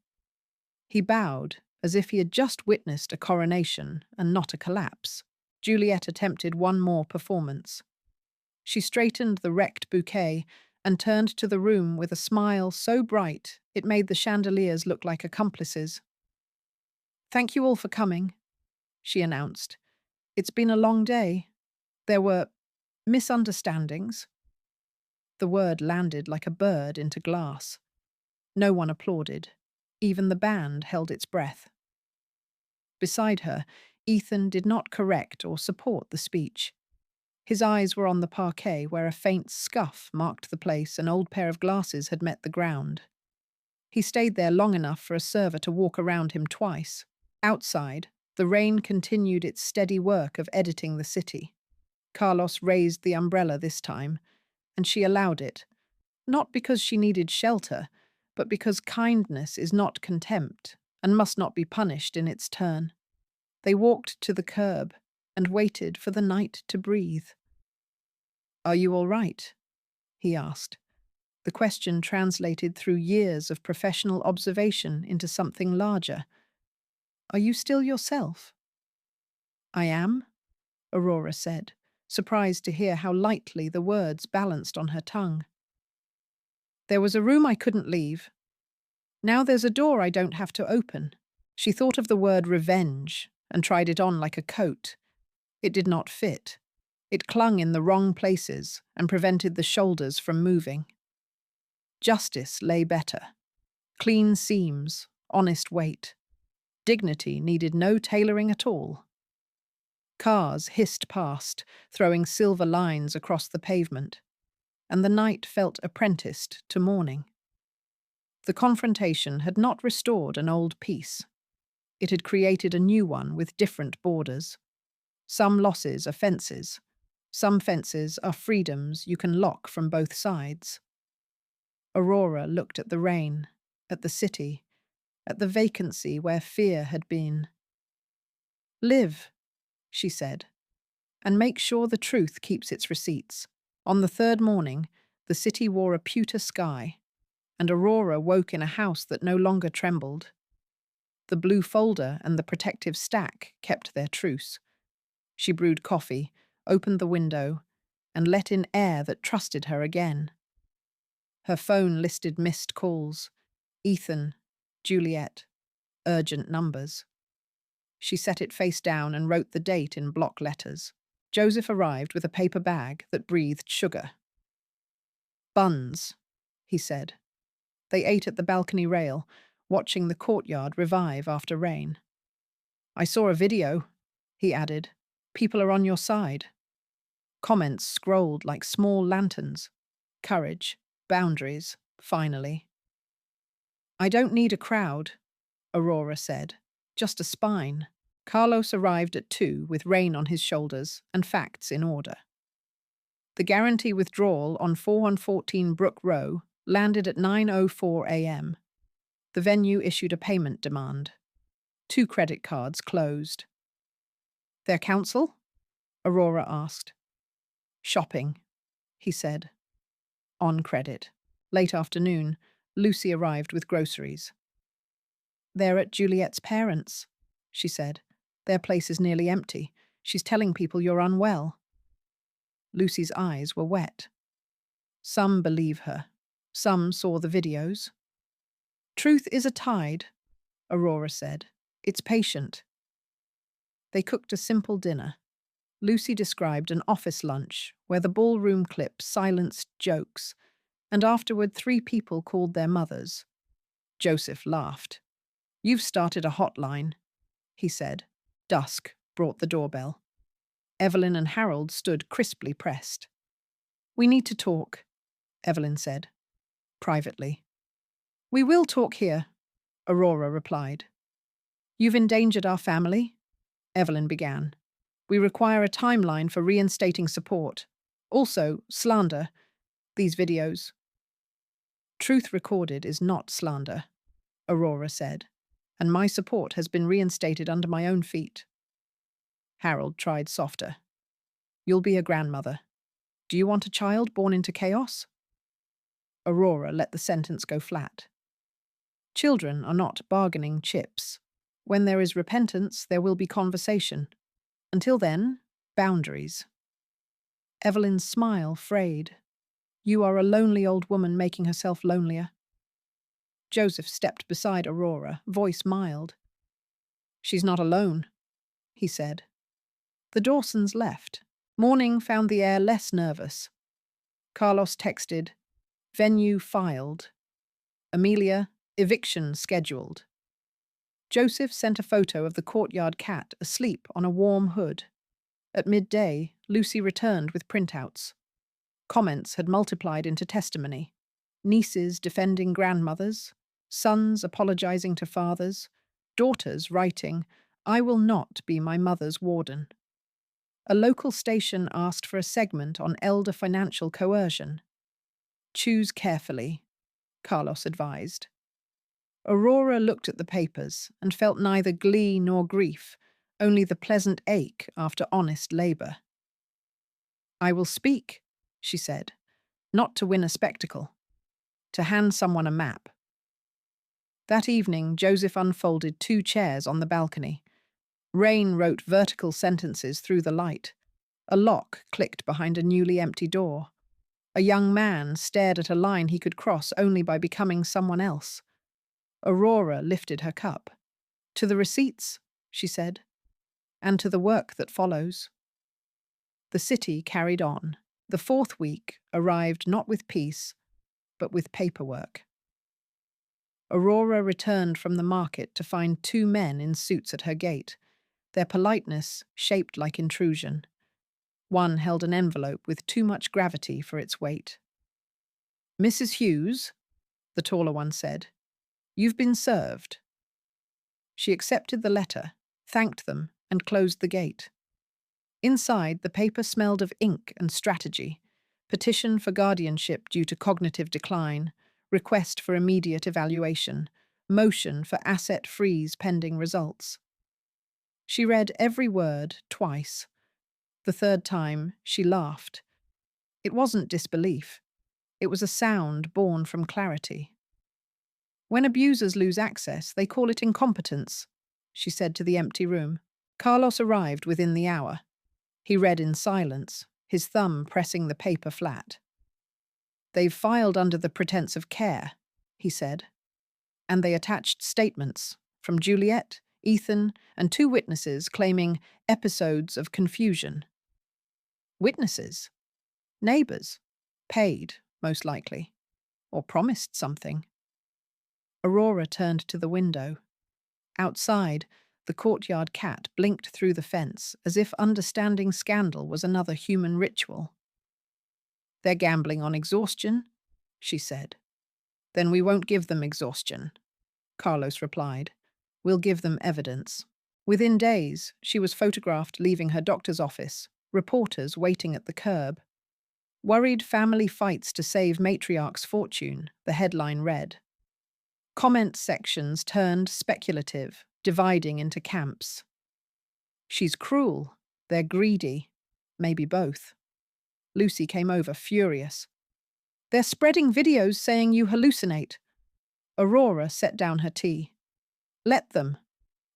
He bowed, as if he had just witnessed a coronation and not a collapse. Juliet attempted one more performance. She straightened the wrecked bouquet and turned to the room with a smile so bright it made the chandeliers look like accomplices. "Thank you all for coming," she announced. "It's been a long day. There were misunderstandings." The word landed like a bird into glass. No one applauded. Even the band held its breath. Beside her, Ethan did not correct or support the speech. His eyes were on the parquet where a faint scuff marked the place an old pair of glasses had met the ground. He stayed there long enough for a server to walk around him twice. Outside, the rain continued its steady work of editing the city. Carlos raised the umbrella this time, and she allowed it, not because she needed shelter, but because kindness is not contempt and must not be punished in its turn. They walked to the curb and waited for the night to breathe. "Are you all right?" he asked. The question translated through years of professional observation into something larger. "Are you still yourself?" "I am," Aurora said, surprised to hear how lightly the words balanced on her tongue. "There was a room I couldn't leave. Now there's a door I don't have to open." She thought of the word revenge and tried it on like a coat. It did not fit. It clung in the wrong places and prevented the shoulders from moving. Justice lay better. Clean seams, honest weight. Dignity needed no tailoring at all. Cars hissed past, throwing silver lines across the pavement, and the night felt apprenticed to morning. The confrontation had not restored an old peace. It had created a new one with different borders. Some losses are fences. Some fences are freedoms you can lock from both sides. Aurora looked at the rain, at the city, at the vacancy where fear had been. Live, she said, and make sure the truth keeps its receipts. On the third morning, the city wore a pewter sky, and Aurora woke in a house that no longer trembled. The blue folder and the protective stack kept their truce. She brewed coffee, opened the window, and let in air that trusted her again. Her phone listed missed calls: Ethan, Juliet, urgent numbers. She set it face down and wrote the date in block letters. Joseph arrived with a paper bag that breathed sugar. Buns, he said. They ate at the balcony rail, watching the courtyard revive after rain. I saw a video, he added. People are on your side. Comments scrolled like small lanterns. Courage, boundaries, finally. I don't need a crowd, Aurora said. Just a spine. Carlos arrived at 2 with rain on his shoulders and facts in order. The guarantee withdrawal on 414 Brook Row landed at 9:04 a.m. The venue issued a payment demand. 2 credit cards closed. Their counsel? Aurora asked. Shopping, he said. On credit. Late afternoon, Lucy arrived with groceries. They're at Juliet's parents', she said. Their place is nearly empty. She's telling people you're unwell. Lucy's eyes were wet. Some believe her. Some saw the videos. Truth is a tide, Aurora said. It's patient. They cooked a simple dinner. Lucy described an office lunch where the ballroom clip silenced jokes, and afterward 3 people called their mothers. Joseph laughed. You've started a hotline, he said. Dusk brought the doorbell. Evelyn and Harold stood crisply pressed. We need to talk, Evelyn said, privately. We will talk here, Aurora replied. You've endangered our family, Evelyn began. We require a timeline for reinstating support. Also, slander. These videos. Truth recorded is not slander, Aurora said, and my support has been reinstated under my own feet. Harold tried softer. You'll be a grandmother. Do you want a child born into chaos? Aurora let the sentence go flat. Children are not bargaining chips. When there is repentance, there will be conversation. Until then, boundaries. Evelyn's smile frayed. You are a lonely old woman making herself lonelier. Joseph stepped beside Aurora, voice mild. She's not alone, he said. The Dawsons left. Morning found the air less nervous. Carlos texted, venue filed. Amelia, eviction scheduled. Joseph sent a photo of the courtyard cat asleep on a warm hood. At midday, Lucy returned with printouts. Comments had multiplied into testimony. Nieces defending grandmothers, sons apologizing to fathers, daughters writing, I will not be my mother's warden. A local station asked for a segment on elder financial coercion. Choose carefully, Carlos advised. Aurora looked at the papers and felt neither glee nor grief, only the pleasant ache after honest labor. I will speak, she said, not to win a spectacle, to hand someone a map. That evening, Joseph unfolded 2 chairs on the balcony. Rain wrote vertical sentences through the light. A lock clicked behind a newly empty door. A young man stared at a line he could cross only by becoming someone else. Aurora lifted her cup. To the receipts, she said, and to the work that follows. The city carried on. The 4th week arrived not with peace, but with paperwork. Aurora returned from the market to find 2 men in suits at her gate, their politeness shaped like intrusion. One held an envelope with too much gravity for its weight. Mrs. Hughes, the taller one said, you've been served. She accepted the letter, thanked them, and closed the gate. Inside, the paper smelled of ink and strategy. Petition for guardianship due to cognitive decline, request for immediate evaluation, motion for asset freeze pending results. She read every word twice. The third time, she laughed. It wasn't disbelief. It was a sound born from clarity. When abusers lose access, they call it incompetence, she said to the empty room. Carlos arrived within the hour. He read in silence, his thumb pressing the paper flat. They've filed under the pretense of care, he said, and they attached statements from Juliet, Ethan, and 2 witnesses claiming episodes of confusion. Witnesses? Neighbours? Paid, most likely, or promised something. Aurora turned to the window. Outside, the courtyard cat blinked through the fence as if understanding scandal was another human ritual. They're gambling on exhaustion, she said. Then we won't give them exhaustion, Carlos replied. We'll give them evidence. Within days, she was photographed leaving her doctor's office, reporters waiting at the curb. Worried family fights to save matriarch's fortune, the headline read. Comment sections turned speculative, dividing into camps. She's cruel, they're greedy, maybe both. Lucy came over, furious. They're spreading videos saying you hallucinate. Aurora set down her tea. Let them.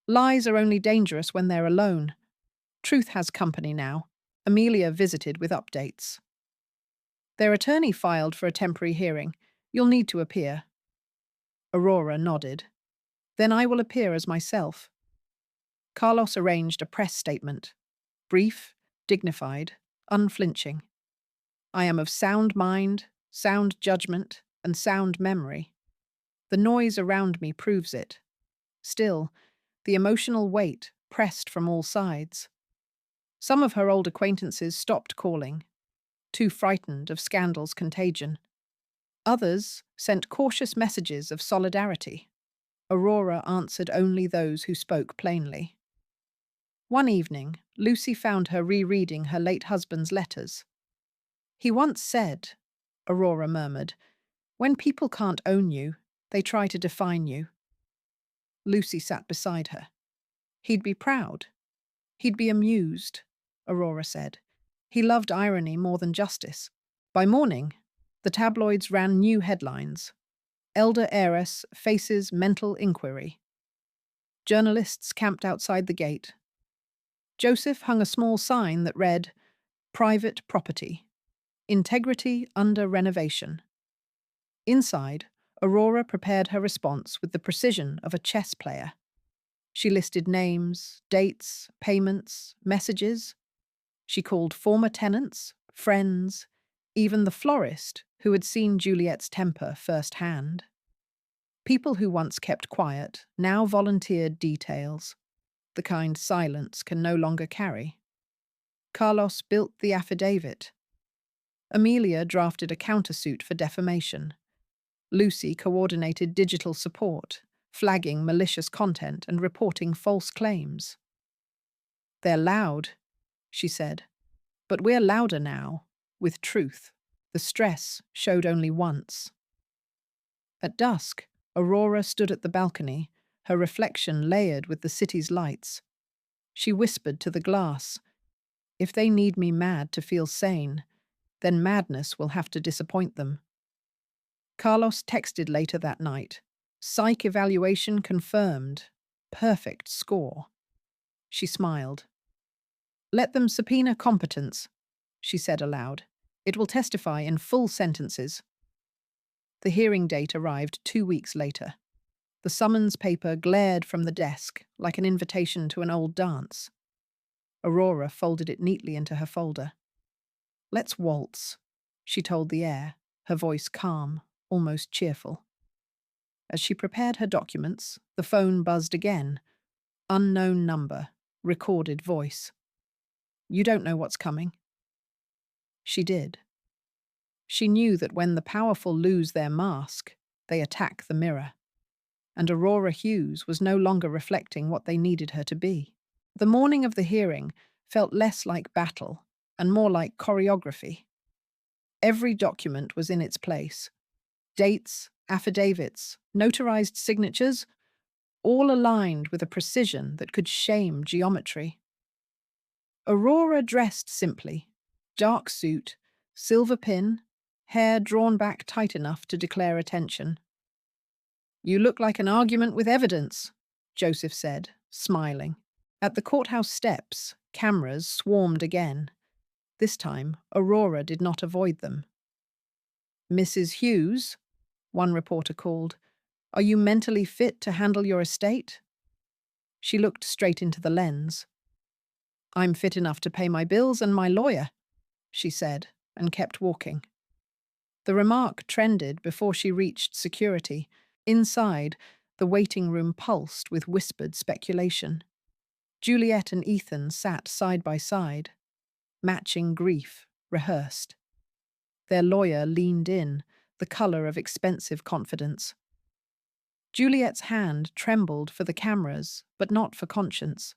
Lies are only dangerous when they're alone. Truth has company now. Amelia visited with updates. Their attorney filed for a temporary hearing. You'll need to appear. Aurora nodded. Then I will appear as myself. Carlos arranged a press statement. Brief, dignified, unflinching. I am of sound mind, sound judgment, and sound memory. The noise around me proves it. Still, the emotional weight pressed from all sides. Some of her old acquaintances stopped calling, too frightened of scandal's contagion. Others sent cautious messages of solidarity. Aurora answered only those who spoke plainly. One evening, Lucy found her rereading her late husband's letters. He once said, Aurora murmured, when people can't own you, they try to define you. Lucy sat beside her. He'd be proud. He'd be amused, Aurora said. He loved irony more than justice. By morning, the tabloids ran new headlines. Elder heiress faces mental inquiry. Journalists camped outside the gate. Joseph hung a small sign that read, Private property. Integrity under renovation. Inside, Aurora prepared her response with the precision of a chess player. She listed names, dates, payments, messages. She called former tenants, friends, even the florist who had seen Juliet's temper firsthand. People who once kept quiet now volunteered details, the kind silence can no longer carry. Carlos built the affidavit. Amelia drafted a countersuit for defamation. Lucy coordinated digital support, flagging malicious content and reporting false claims. They're loud, she said, but we're louder now, with truth. The stress showed only once. At dusk, Aurora stood at the balcony, her reflection layered with the city's lights. She whispered to the glass, if they need me mad to feel sane, then madness will have to disappoint them. Carlos texted later that night. Psych evaluation confirmed. Perfect score. She smiled. Let them subpoena competence, she said aloud. It will testify in full sentences. The hearing date arrived 2 weeks later. The summons paper glared from the desk like an invitation to an old dance. Aurora folded it neatly into her folder. Let's waltz, she told the air, her voice calm, almost cheerful. As she prepared her documents, the phone buzzed again. Unknown number, recorded voice. You don't know what's coming? She did. She knew that when the powerful lose their mask, they attack the mirror. And Aurora Hughes was no longer reflecting what they needed her to be. The morning of the hearing felt less like battle and more like choreography. Every document was in its place. Dates, affidavits, notarized signatures, all aligned with a precision that could shame geometry. Aurora dressed simply, dark suit, silver pin, hair drawn back tight enough to declare attention. "You look like an argument with evidence," Joseph said, smiling. At the courthouse steps, cameras swarmed again. This time, Aurora did not avoid them. "Mrs. Hughes," one reporter called, "are you mentally fit to handle your estate?" She looked straight into the lens. "I'm fit enough to pay my bills and my lawyer," she said, and kept walking. The remark trended before she reached security. Inside, the waiting room pulsed with whispered speculation. Juliet and Ethan sat side by side, matching grief, rehearsed. Their lawyer leaned in, the colour of expensive confidence. Juliet's hand trembled for the cameras, but not for conscience.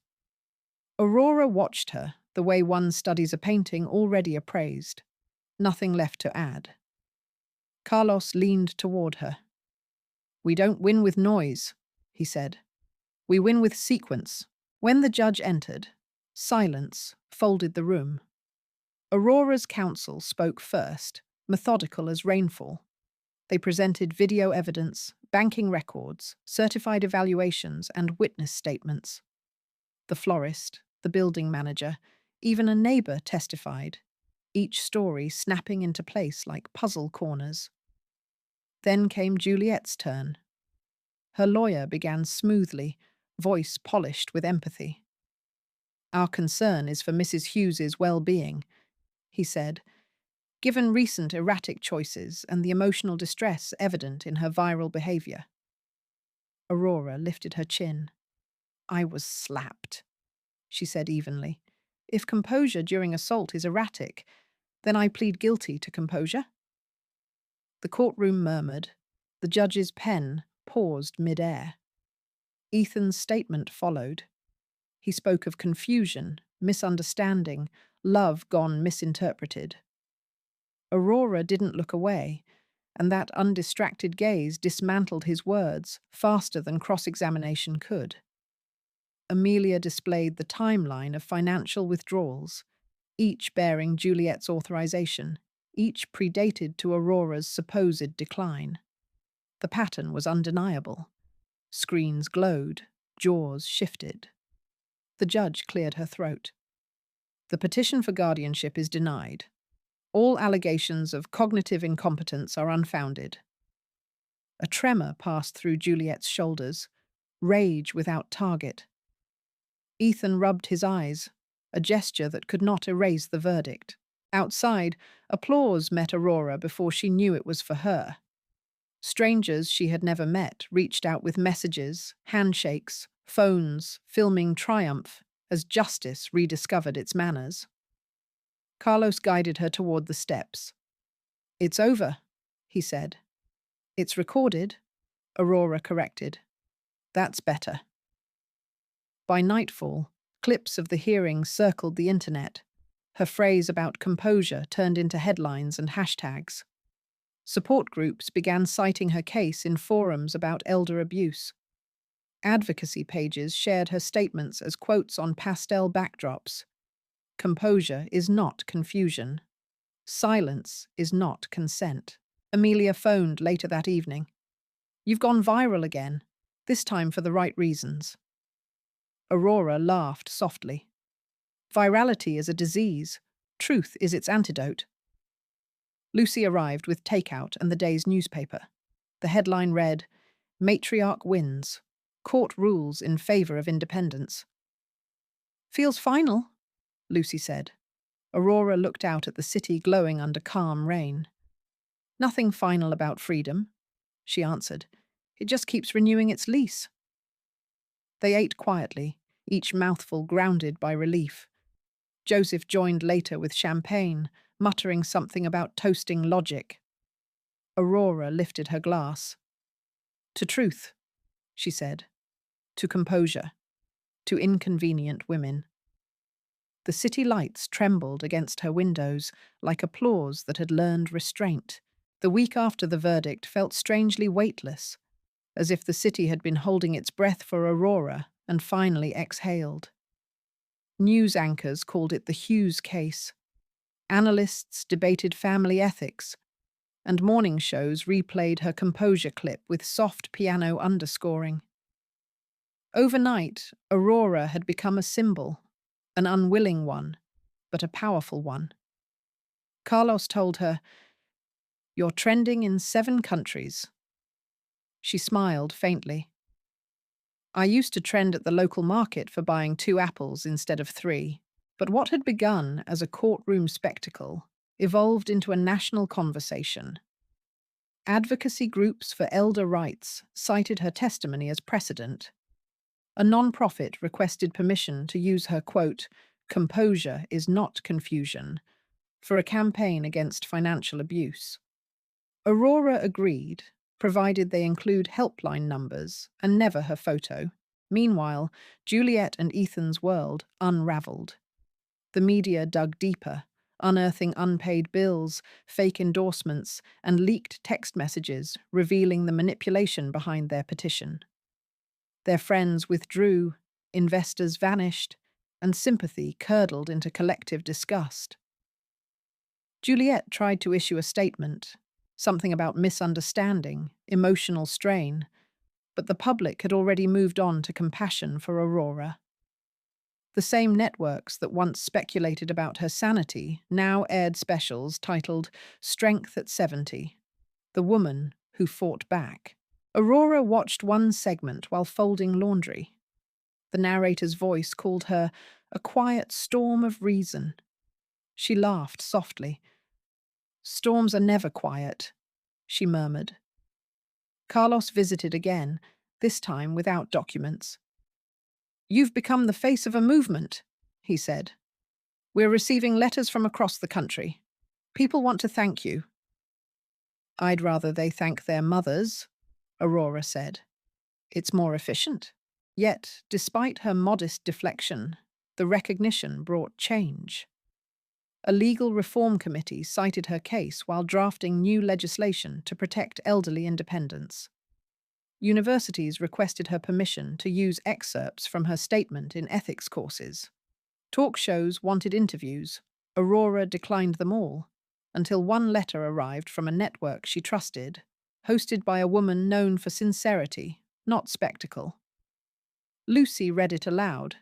Aurora watched her, the way one studies a painting already appraised. Nothing left to add. Carlos leaned toward her. "We don't win with noise," he said. "We win with sequence." When the judge entered, silence folded the room. Aurora's counsel spoke first, methodical as rainfall. They presented video evidence, banking records, certified evaluations, and witness statements. The florist, the building manager, even a neighbour testified, each story snapping into place like puzzle corners. Then came Juliet's turn. Her lawyer began smoothly, voice polished with empathy. "Our concern is for Mrs. Hughes's well-being," he said, given recent erratic choices and the emotional distress evident in her viral behaviour. Aurora lifted her chin. "I was slapped," she said evenly. "If composure during assault is erratic, then I plead guilty to composure." The courtroom murmured. The judge's pen paused mid-air. Ethan's statement followed. He spoke of confusion, misunderstanding, love gone misinterpreted. Aurora didn't look away, and that undistracted gaze dismantled his words faster than cross-examination could. Amelia displayed the timeline of financial withdrawals, each bearing Juliet's authorization, each predated to Aurora's supposed decline. The pattern was undeniable. Screens glowed, jaws shifted. The judge cleared her throat. "The petition for guardianship is denied. All allegations of cognitive incompetence are unfounded." A tremor passed through Juliet's shoulders, rage without target. Ethan rubbed his eyes, a gesture that could not erase the verdict. Outside, applause met Aurora before she knew it was for her. Strangers she had never met reached out with messages, handshakes, phones, filming triumph as justice rediscovered its manners. Carlos guided her toward the steps. "It's over," he said. "It's recorded," Aurora corrected. "That's better." By nightfall, clips of the hearing circled the internet. Her phrase about composure turned into headlines and hashtags. Support groups began citing her case in forums about elder abuse. Advocacy pages shared her statements as quotes on pastel backdrops. "Composure is not confusion. Silence is not consent." Amelia phoned later that evening. "You've gone viral again, this time for the right reasons." Aurora laughed softly. "Virality is a disease. Truth is its antidote." Lucy arrived with takeout and the day's newspaper. The headline read, "Matriarch wins. Court rules in favour of independence." "Feels final," Lucy said. Aurora looked out at the city glowing under calm rain. "Nothing final about freedom," she answered. "It just keeps renewing its lease." They ate quietly, each mouthful grounded by relief. Joseph joined later with champagne, muttering something about toasting logic. Aurora lifted her glass. "To truth," she said. "To composure. To inconvenient women." The city lights trembled against her windows like applause that had learned restraint. The week after the verdict felt strangely weightless. as if the city had been holding its breath for Aurora and finally exhaled. News anchors called it the Hughes case. Analysts debated family ethics, and morning shows replayed her composure clip with soft piano underscoring. Overnight, Aurora had become a symbol, an unwilling one, but a powerful one. Carlos told her, "You're trending in 7 countries." She smiled faintly. "I used to trend at the local market for buying 2 apples instead of 3, but what had begun as a courtroom spectacle evolved into a national conversation. Advocacy groups for elder rights cited her testimony as precedent. A non-profit requested permission to use her quote, "Composure is not confusion," for a campaign against financial abuse. Aurora agreed, provided they include helpline numbers and never her photo. Meanwhile, Juliet and Ethan's world unraveled. The media dug deeper, unearthing unpaid bills, fake endorsements, and leaked text messages revealing the manipulation behind their petition. Their friends withdrew, investors vanished, and sympathy curdled into collective disgust. Juliet tried to issue a statement, something about misunderstanding, emotional strain, but the public had already moved on to compassion for Aurora. The same networks that once speculated about her sanity now aired specials titled Strength at 70, The Woman Who Fought Back. Aurora watched one segment while folding laundry. The narrator's voice called her a quiet storm of reason. She laughed softly. "Storms are never quiet," she murmured. Carlos visited again, this time without documents. "You've become the face of a movement," he said. "We're receiving letters from across the country. People want to thank you." "I'd rather they thank their mothers," Aurora said. "It's more efficient." Yet, despite her modest deflection, the recognition brought change. A legal reform committee cited her case while drafting new legislation to protect elderly independence. Universities requested her permission to use excerpts from her statement in ethics courses. Talk shows wanted interviews. Aurora declined them all, until one letter arrived from a network she trusted, hosted by a woman known for sincerity, not spectacle. Lucy read it aloud.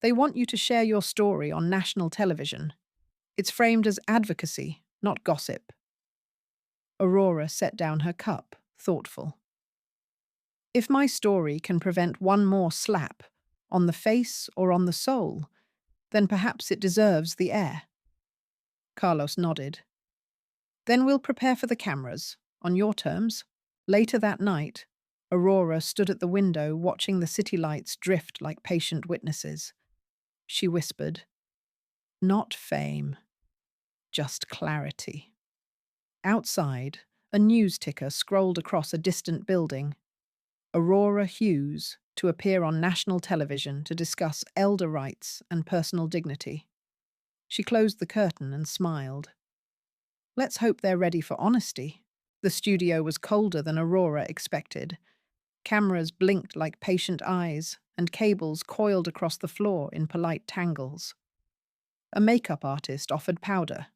"They want you to share your story on national television. It's framed as advocacy, not gossip." Aurora set down her cup, thoughtful. "If my story can prevent one more slap, on the face or on the soul, then perhaps it deserves the air." Carlos nodded. "Then we'll prepare for the cameras, on your terms." Later that night, Aurora stood at the window watching the city lights drift like patient witnesses. She whispered, "Not fame, just clarity." Outside, a news ticker scrolled across a distant building. Aurora Hughes to appear on national television to discuss elder rights and personal dignity. She closed the curtain and smiled. Let's hope they're ready for honesty. The studio was colder than Aurora expected. Cameras blinked like patient eyes, and cables coiled across the floor in polite tangles. A makeup artist offered powder.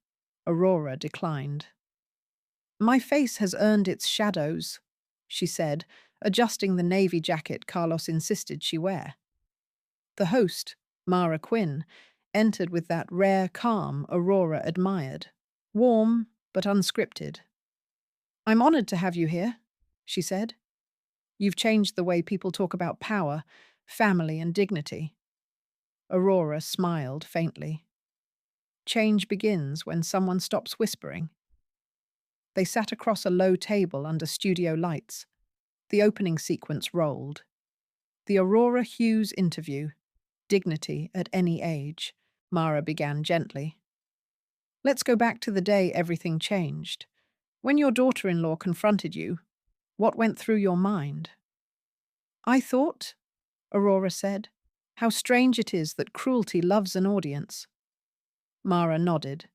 Aurora declined. "My face has earned its shadows," she said, adjusting the navy jacket Carlos insisted she wear. The host, Mara Quinn, entered with that rare calm Aurora admired. Warm, but unscripted. "I'm honored to have you here," she said. "You've changed the way people talk about power, family, and dignity." Aurora smiled faintly. Change begins when someone stops whispering. They sat across a low table under studio lights. The opening sequence rolled. The Aurora Hughes interview, Dignity at Any Age, Mara began gently. "Let's go back to the day everything changed. When your daughter-in-law confronted you, what went through your mind?" "I thought," Aurora said, "how strange it is that cruelty loves an audience." Mara nodded.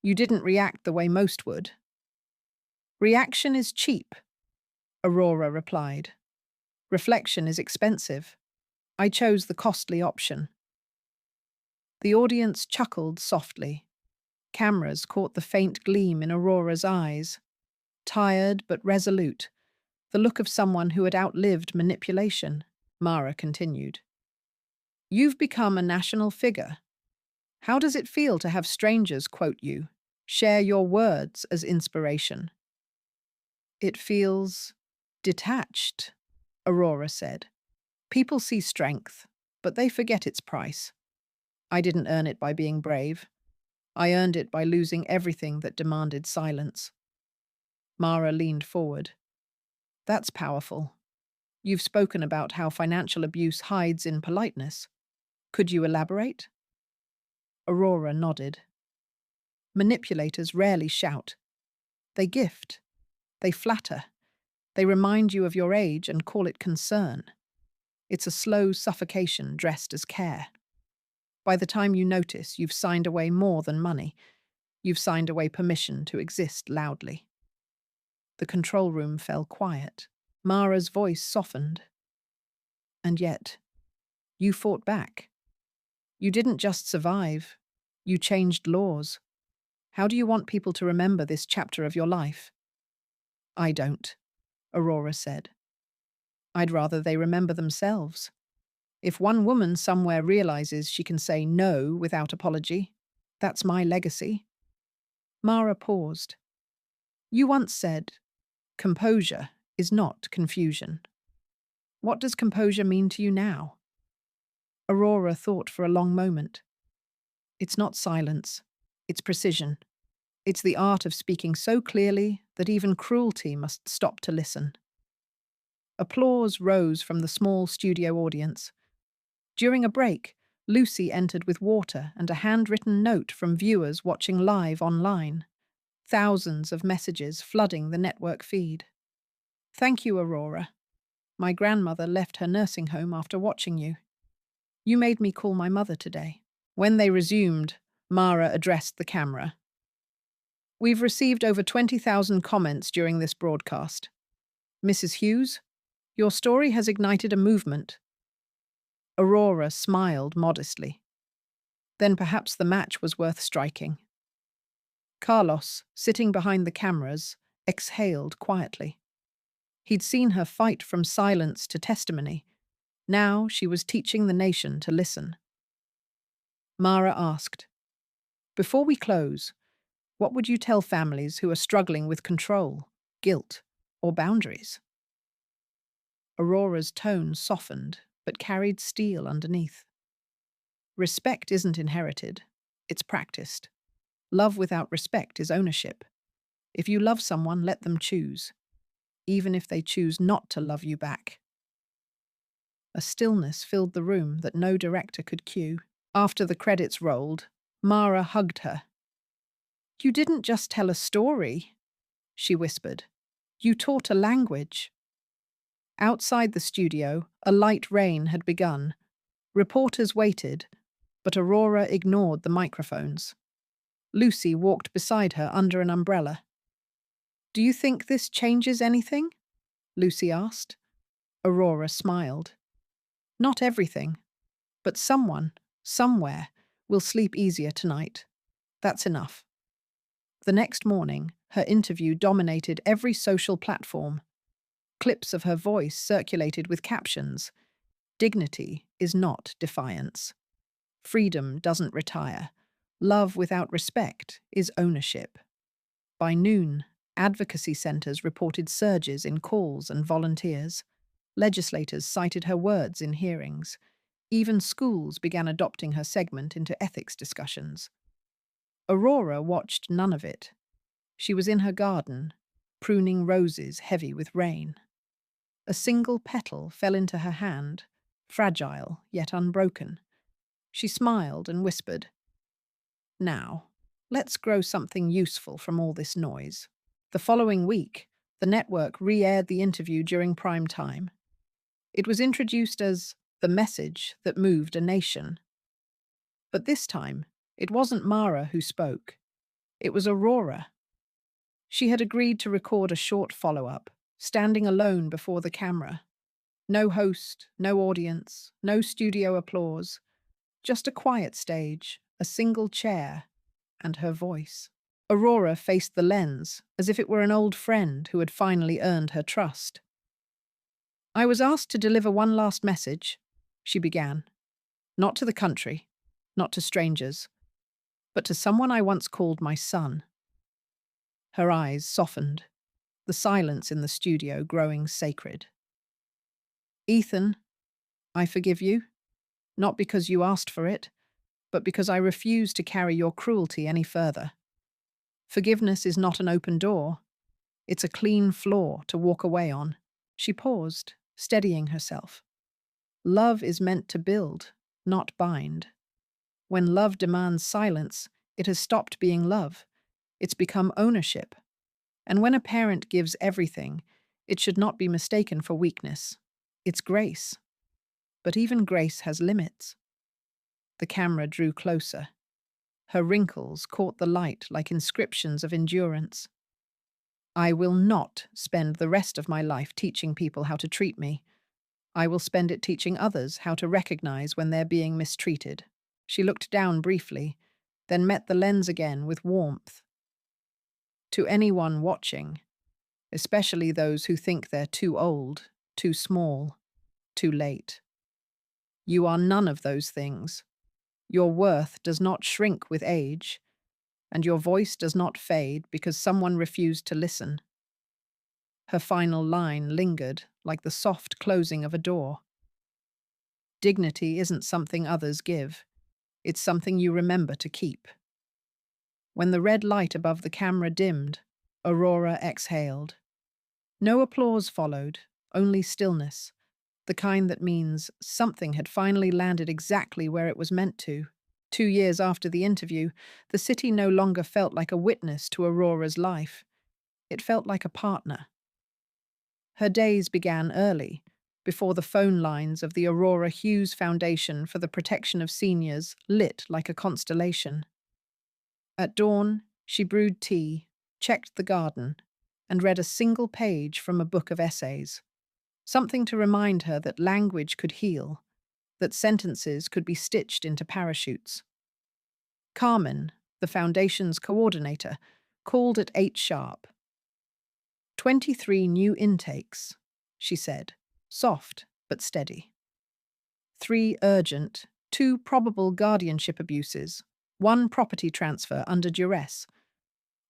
"You didn't react the way most would." "Reaction is cheap." Aurora replied. Reflection is expensive. I chose the costly option. The audience chuckled softly. Cameras caught the faint gleam in Aurora's eyes. Tired but resolute, the look of someone who had outlived manipulation. Mara continued. You've become a national figure. How does it feel to have strangers quote you, share your words as inspiration? It feels detached, Aurora said. People see strength, but they forget its price. I didn't earn it by being brave. I earned it by losing everything that demanded silence. Mara leaned forward. That's powerful. You've spoken about how financial abuse hides in politeness. Could you elaborate? Aurora nodded. Manipulators rarely shout. They gift. They flatter. They remind you of your age and call it concern. It's a slow suffocation dressed as care. By the time you notice, you've signed away more than money. You've signed away permission to exist loudly. The control room fell quiet. Mara's voice softened. And yet, you fought back. You didn't just survive. You changed laws. How do you want people to remember this chapter of your life? I don't, Aurora said. I'd rather they remember themselves. If one woman somewhere realizes she can say no without apology, that's my legacy. Mara paused. You once said, composure is not confusion. What does composure mean to you now? Aurora thought for a long moment. It's not silence. It's precision. It's the art of speaking so clearly that even cruelty must stop to listen. Applause rose from the small studio audience. During a break, Lucy entered with water and a handwritten note from viewers watching live online. Thousands of messages flooding the network feed. Thank you, Aurora. My grandmother left her nursing home after watching you. You made me call my mother today. When they resumed, Mara addressed the camera. We've received over 20,000 comments during this broadcast. Mrs. Hughes, your story has ignited a movement. Aurora smiled modestly. Then perhaps the match was worth striking. Carlos, sitting behind the cameras, exhaled quietly. He'd seen her fight from silence to testimony. Now she was teaching the nation to listen. Mara asked, before we close, what would you tell families who are struggling with control, guilt, or boundaries? Aurora's tone softened, but carried steel underneath. Respect isn't inherited, it's practiced. Love without respect is ownership. If you love someone, let them choose, even if they choose not to love you back. A stillness filled the room that no director could cue. After the credits rolled, Mara hugged her. You didn't just tell a story, she whispered. You taught a language. Outside the studio, a light rain had begun. Reporters waited, but Aurora ignored the microphones. Lucy walked beside her under an umbrella. Do you think this changes anything? Lucy asked. Aurora smiled. Not everything, but someone, somewhere, will sleep easier tonight. That's enough. The next morning, her interview dominated every social platform. Clips of her voice circulated with captions. Dignity is not defiance. Freedom doesn't retire. Love without respect is ownership. By noon, advocacy centres reported surges in calls and volunteers. Legislators cited her words in hearings. Even schools began adopting her segment into ethics discussions. Aurora watched none of it. She was in her garden, pruning roses heavy with rain. A single petal fell into her hand, fragile yet unbroken. She smiled and whispered, now, let's grow something useful from all this noise. The following week, the network re-aired the interview during prime time. It was introduced as the message that moved a nation. But this time, it wasn't Mara who spoke. It was Aurora. She had agreed to record a short follow-up, standing alone before the camera. No host, no audience, no studio applause, just a quiet stage, a single chair, and her voice. Aurora faced the lens as if it were an old friend who had finally earned her trust. "I was asked to deliver one last message," she began. "Not to the country, not to strangers, but to someone I once called my son." Her eyes softened, the silence in the studio growing sacred. "Ethan, I forgive you, not because you asked for it, but because I refuse to carry your cruelty any further. Forgiveness is not an open door, it's a clean floor to walk away on." She paused, steadying herself. Love is meant to build, not bind. When love demands silence, it has stopped being love. It's become ownership. And when a parent gives everything, it should not be mistaken for weakness. It's grace. But even grace has limits. The camera drew closer. Her wrinkles caught the light like inscriptions of endurance. "I will not spend the rest of my life teaching people how to treat me. I will spend it teaching others how to recognize when they're being mistreated." She looked down briefly, then met the lens again with warmth. "To anyone watching, especially those who think they're too old, too small, too late, you are none of those things. Your worth does not shrink with age, and your voice does not fade because someone refused to listen." Her final line lingered like the soft closing of a door. Dignity isn't something others give. It's something you remember to keep. When the red light above the camera dimmed, Aurora exhaled. No applause followed, only stillness, the kind that means something had finally landed exactly where it was meant to. 2 years after the interview, the city no longer felt like a witness to Aurora's life. It felt like a partner. Her days began early, before the phone lines of the Aurora Hughes Foundation for the Protection of Seniors lit like a constellation. At dawn, she brewed tea, checked the garden, and read a single page from a book of essays. Something to remind her that language could heal, that sentences could be stitched into parachutes. Carmen, the foundation's coordinator, called at 8 sharp. 23 new intakes, she said, soft but steady. 3 urgent, 2 probable guardianship abuses, 1 property transfer under duress.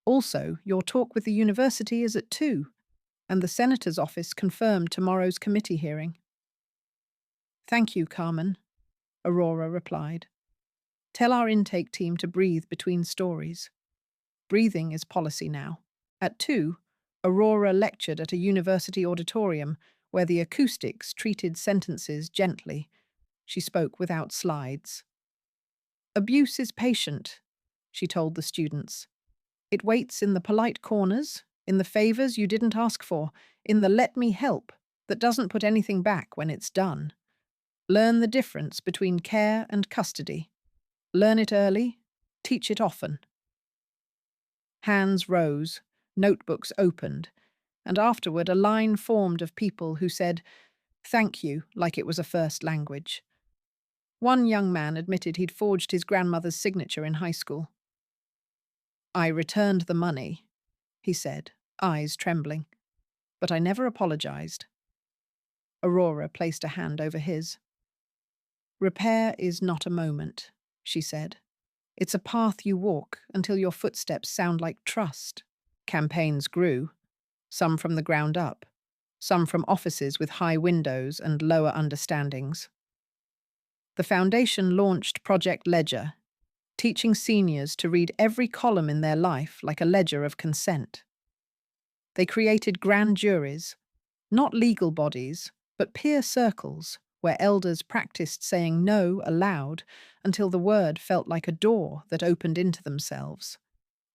Also, your talk with the university is at 2, and the senator's office confirmed tomorrow's committee hearing. "Thank you, Carmen," Aurora replied. "Tell our intake team to breathe between stories. Breathing is policy now." At 2, Aurora lectured at a university auditorium where the acoustics treated sentences gently. She spoke without slides. "Abuse is patient," she told the students. "It waits in the polite corners, in the favors you didn't ask for, in the let me help that doesn't put anything back when it's done. Learn the difference between care and custody. Learn it early, teach it often." Hands rose, notebooks opened, and afterward a line formed of people who said, "Thank you," like it was a first language. One young man admitted he'd forged his grandmother's signature in high school. "I returned the money," he said, eyes trembling, "but I never apologized." Aurora placed a hand over his. "Repair is not a moment," she said. "It's a path you walk until your footsteps sound like trust." Campaigns grew, some from the ground up, some from offices with high windows and lower understandings. The foundation launched Project Ledger, teaching seniors to read every column in their life like a ledger of consent. They created grand juries, not legal bodies, but peer circles where elders practiced saying no aloud until the word felt like a door that opened into themselves.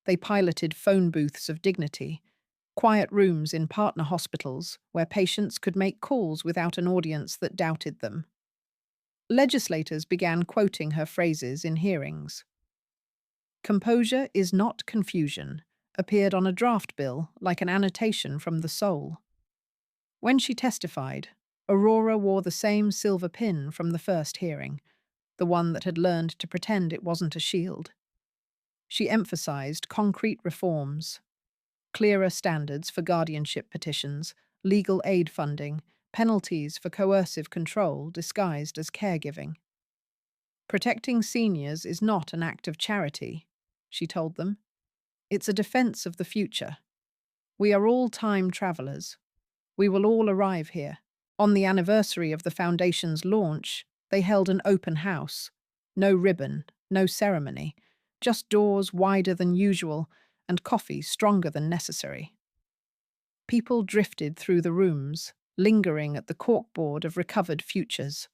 They piloted phone booths of dignity, quiet rooms in partner hospitals where patients could make calls without an audience that doubted them. Legislators began quoting her phrases in hearings. "Composure is not confusion" appeared on a draft bill like an annotation from the soul. When she testified, Aurora wore the same silver pin from the first hearing, the one that had learned to pretend it wasn't a shield. She emphasized concrete reforms, clearer standards for guardianship petitions, legal aid funding, penalties for coercive control disguised as caregiving. Protecting seniors is not an act of charity, she told them. It's a defense of the future. We are all time travelers. We will all arrive here. On the anniversary of the Foundation's launch, they held an open house. No ribbon, no ceremony, just doors wider than usual and coffee stronger than necessary. People drifted through the rooms, lingering at the corkboard of recovered futures.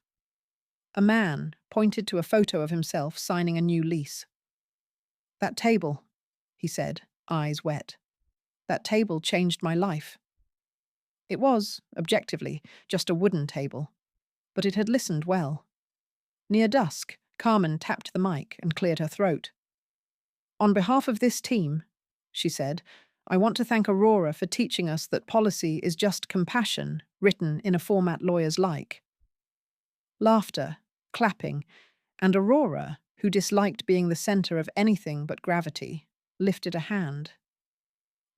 A man pointed to a photo of himself signing a new lease. "That table," he said, eyes wet. "That table changed my life." It was, objectively, just a wooden table, but it had listened well. Near dusk, Carmen tapped the mic and cleared her throat. "On behalf of this team," she said, "I want to thank Aurora for teaching us that policy is just compassion written in a format lawyers like." Laughter, clapping, and Aurora, who disliked being the center of anything but gravity, lifted a hand.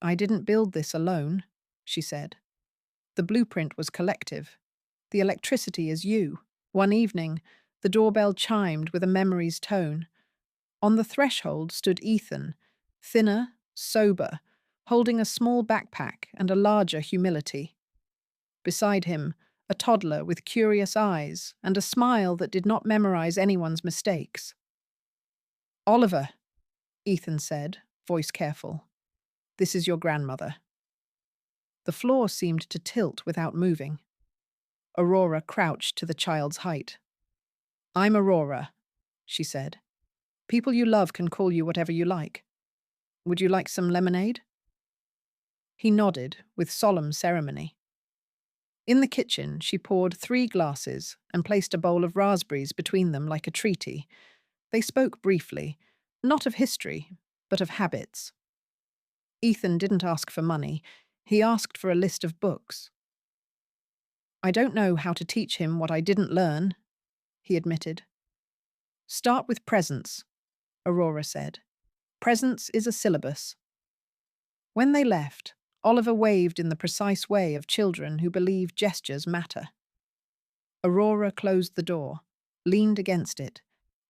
"I didn't build this alone," she said. "The blueprint was collective. The electricity is you." One evening, the doorbell chimed with a memory's tone. On the threshold stood Ethan, thinner, sober, holding a small backpack and a larger humility. Beside him, a toddler with curious eyes and a smile that did not memorize anyone's mistakes. "Oliver," Ethan said, voice careful, "this is your grandmother." The floor seemed to tilt without moving. Aurora crouched to the child's height. "I'm Aurora," she said. "People you love can call you whatever you like. Would you like some lemonade?" He nodded with solemn ceremony. In the kitchen, she poured 3 glasses and placed a bowl of raspberries between them like a treaty. They spoke briefly, not of history, but of habits. Ethan didn't ask for money. He asked for a list of books. "I don't know how to teach him what I didn't learn," he admitted. "Start with presence," Aurora said. "Presence is a syllabus." When they left, Oliver waved in the precise way of children who believe gestures matter. Aurora closed the door, leaned against it,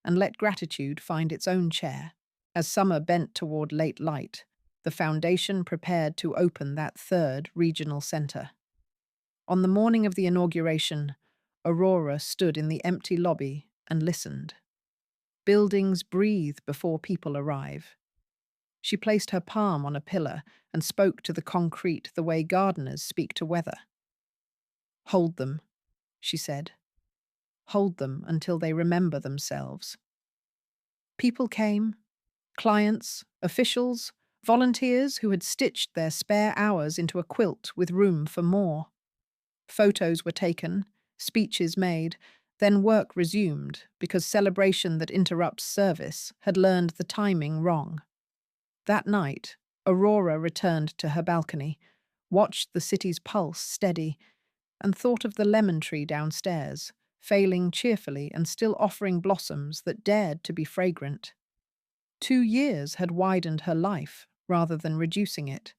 and let gratitude find its own chair. As summer bent toward late light, the Foundation prepared to open that third regional center. On the morning of the inauguration, Aurora stood in the empty lobby and listened. Buildings breathe before people arrive. She placed her palm on a pillar and spoke to the concrete the way gardeners speak to weather. "Hold them," she said. "Hold them until they remember themselves." People came, clients, officials, volunteers who had stitched their spare hours into a quilt with room for more. Photos were taken, speeches made, then work resumed because celebration that interrupts service had learned the timing wrong. That night, Aurora returned to her balcony, watched the city's pulse steady, and thought of the lemon tree downstairs, failing cheerfully and still offering blossoms that dared to be fragrant. 2 years had widened her life rather than reducing it.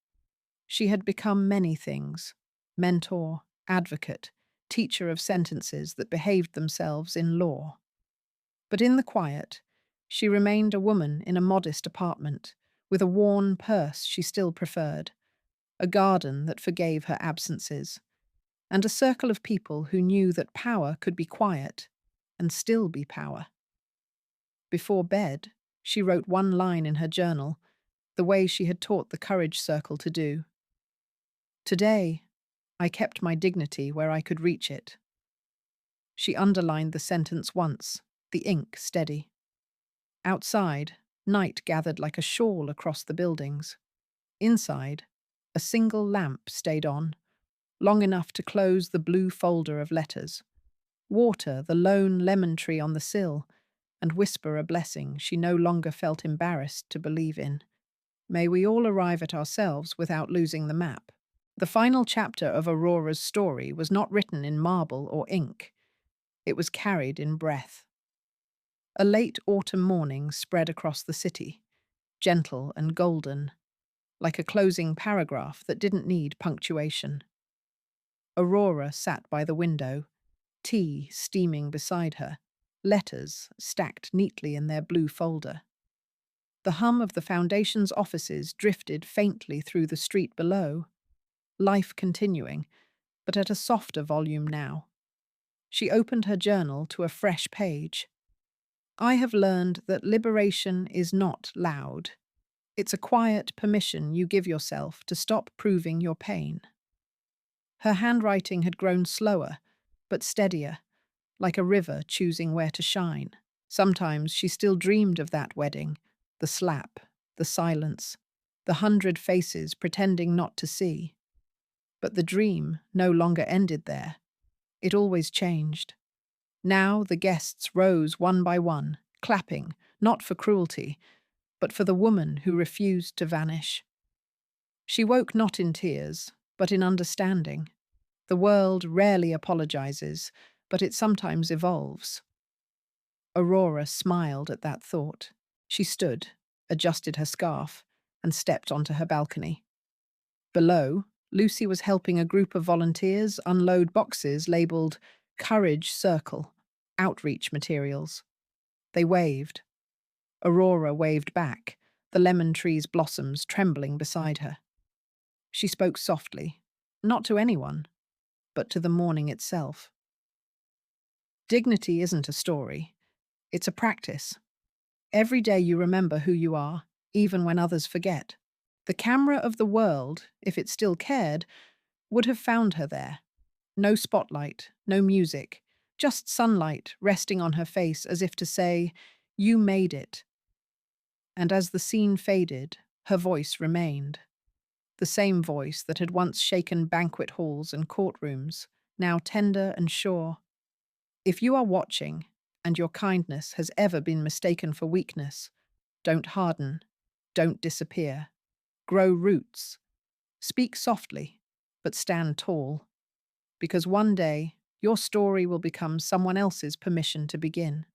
She had become many things: mentor, advocate, teacher of sentences that behaved themselves in law. But in the quiet, she remained a woman in a modest apartment, with a worn purse she still preferred, a garden that forgave her absences, and a circle of people who knew that power could be quiet and still be power. Before bed, she wrote one line in her journal, the way she had taught the Courage Circle to do. "Today, I kept my dignity where I could reach it." She underlined the sentence once, the ink steady. Outside, night gathered like a shawl across the buildings. Inside, a single lamp stayed on, long enough to close the blue folder of letters, water the lone lemon tree on the sill, and whisper a blessing she no longer felt embarrassed to believe in. "May we all arrive at ourselves without losing the map." The final chapter of Aurora's story was not written in marble or ink. It was carried in breath. A late autumn morning spread across the city, gentle and golden, like a closing paragraph that didn't need punctuation. Aurora sat by the window, tea steaming beside her, letters stacked neatly in their blue folder. The hum of the Foundation's offices drifted faintly through the street below, life continuing, but at a softer volume now. She opened her journal to a fresh page. I have learned that liberation is not loud. It's a quiet permission you give yourself to stop proving your pain. Her handwriting had grown slower, but steadier, like a river choosing where to shine. Sometimes she still dreamed of that wedding, the slap, the silence, the 100 faces pretending not to see. But the dream no longer ended there. It always changed. Now the guests rose one by one, clapping, not for cruelty, but for the woman who refused to vanish. She woke not in tears, but in understanding. The world rarely apologizes, but it sometimes evolves. Aurora smiled at that thought. She stood, adjusted her scarf, and stepped onto her balcony. Below, Lucy was helping a group of volunteers unload boxes labeled Courage Circle, outreach materials. They waved. Aurora waved back, the lemon tree's blossoms trembling beside her. She spoke softly, not to anyone, but to the morning itself. Dignity isn't a story. It's a practice. Every day you remember who you are, even when others forget. The camera of the world, if it still cared, would have found her there. No spotlight, no music, just sunlight resting on her face as if to say, "You made it." And as the scene faded, her voice remained. The same voice that had once shaken banquet halls and courtrooms, now tender and sure. If you are watching, and your kindness has ever been mistaken for weakness, don't harden, don't disappear. Grow roots. Speak softly, but stand tall. Because one day, your story will become someone else's permission to begin.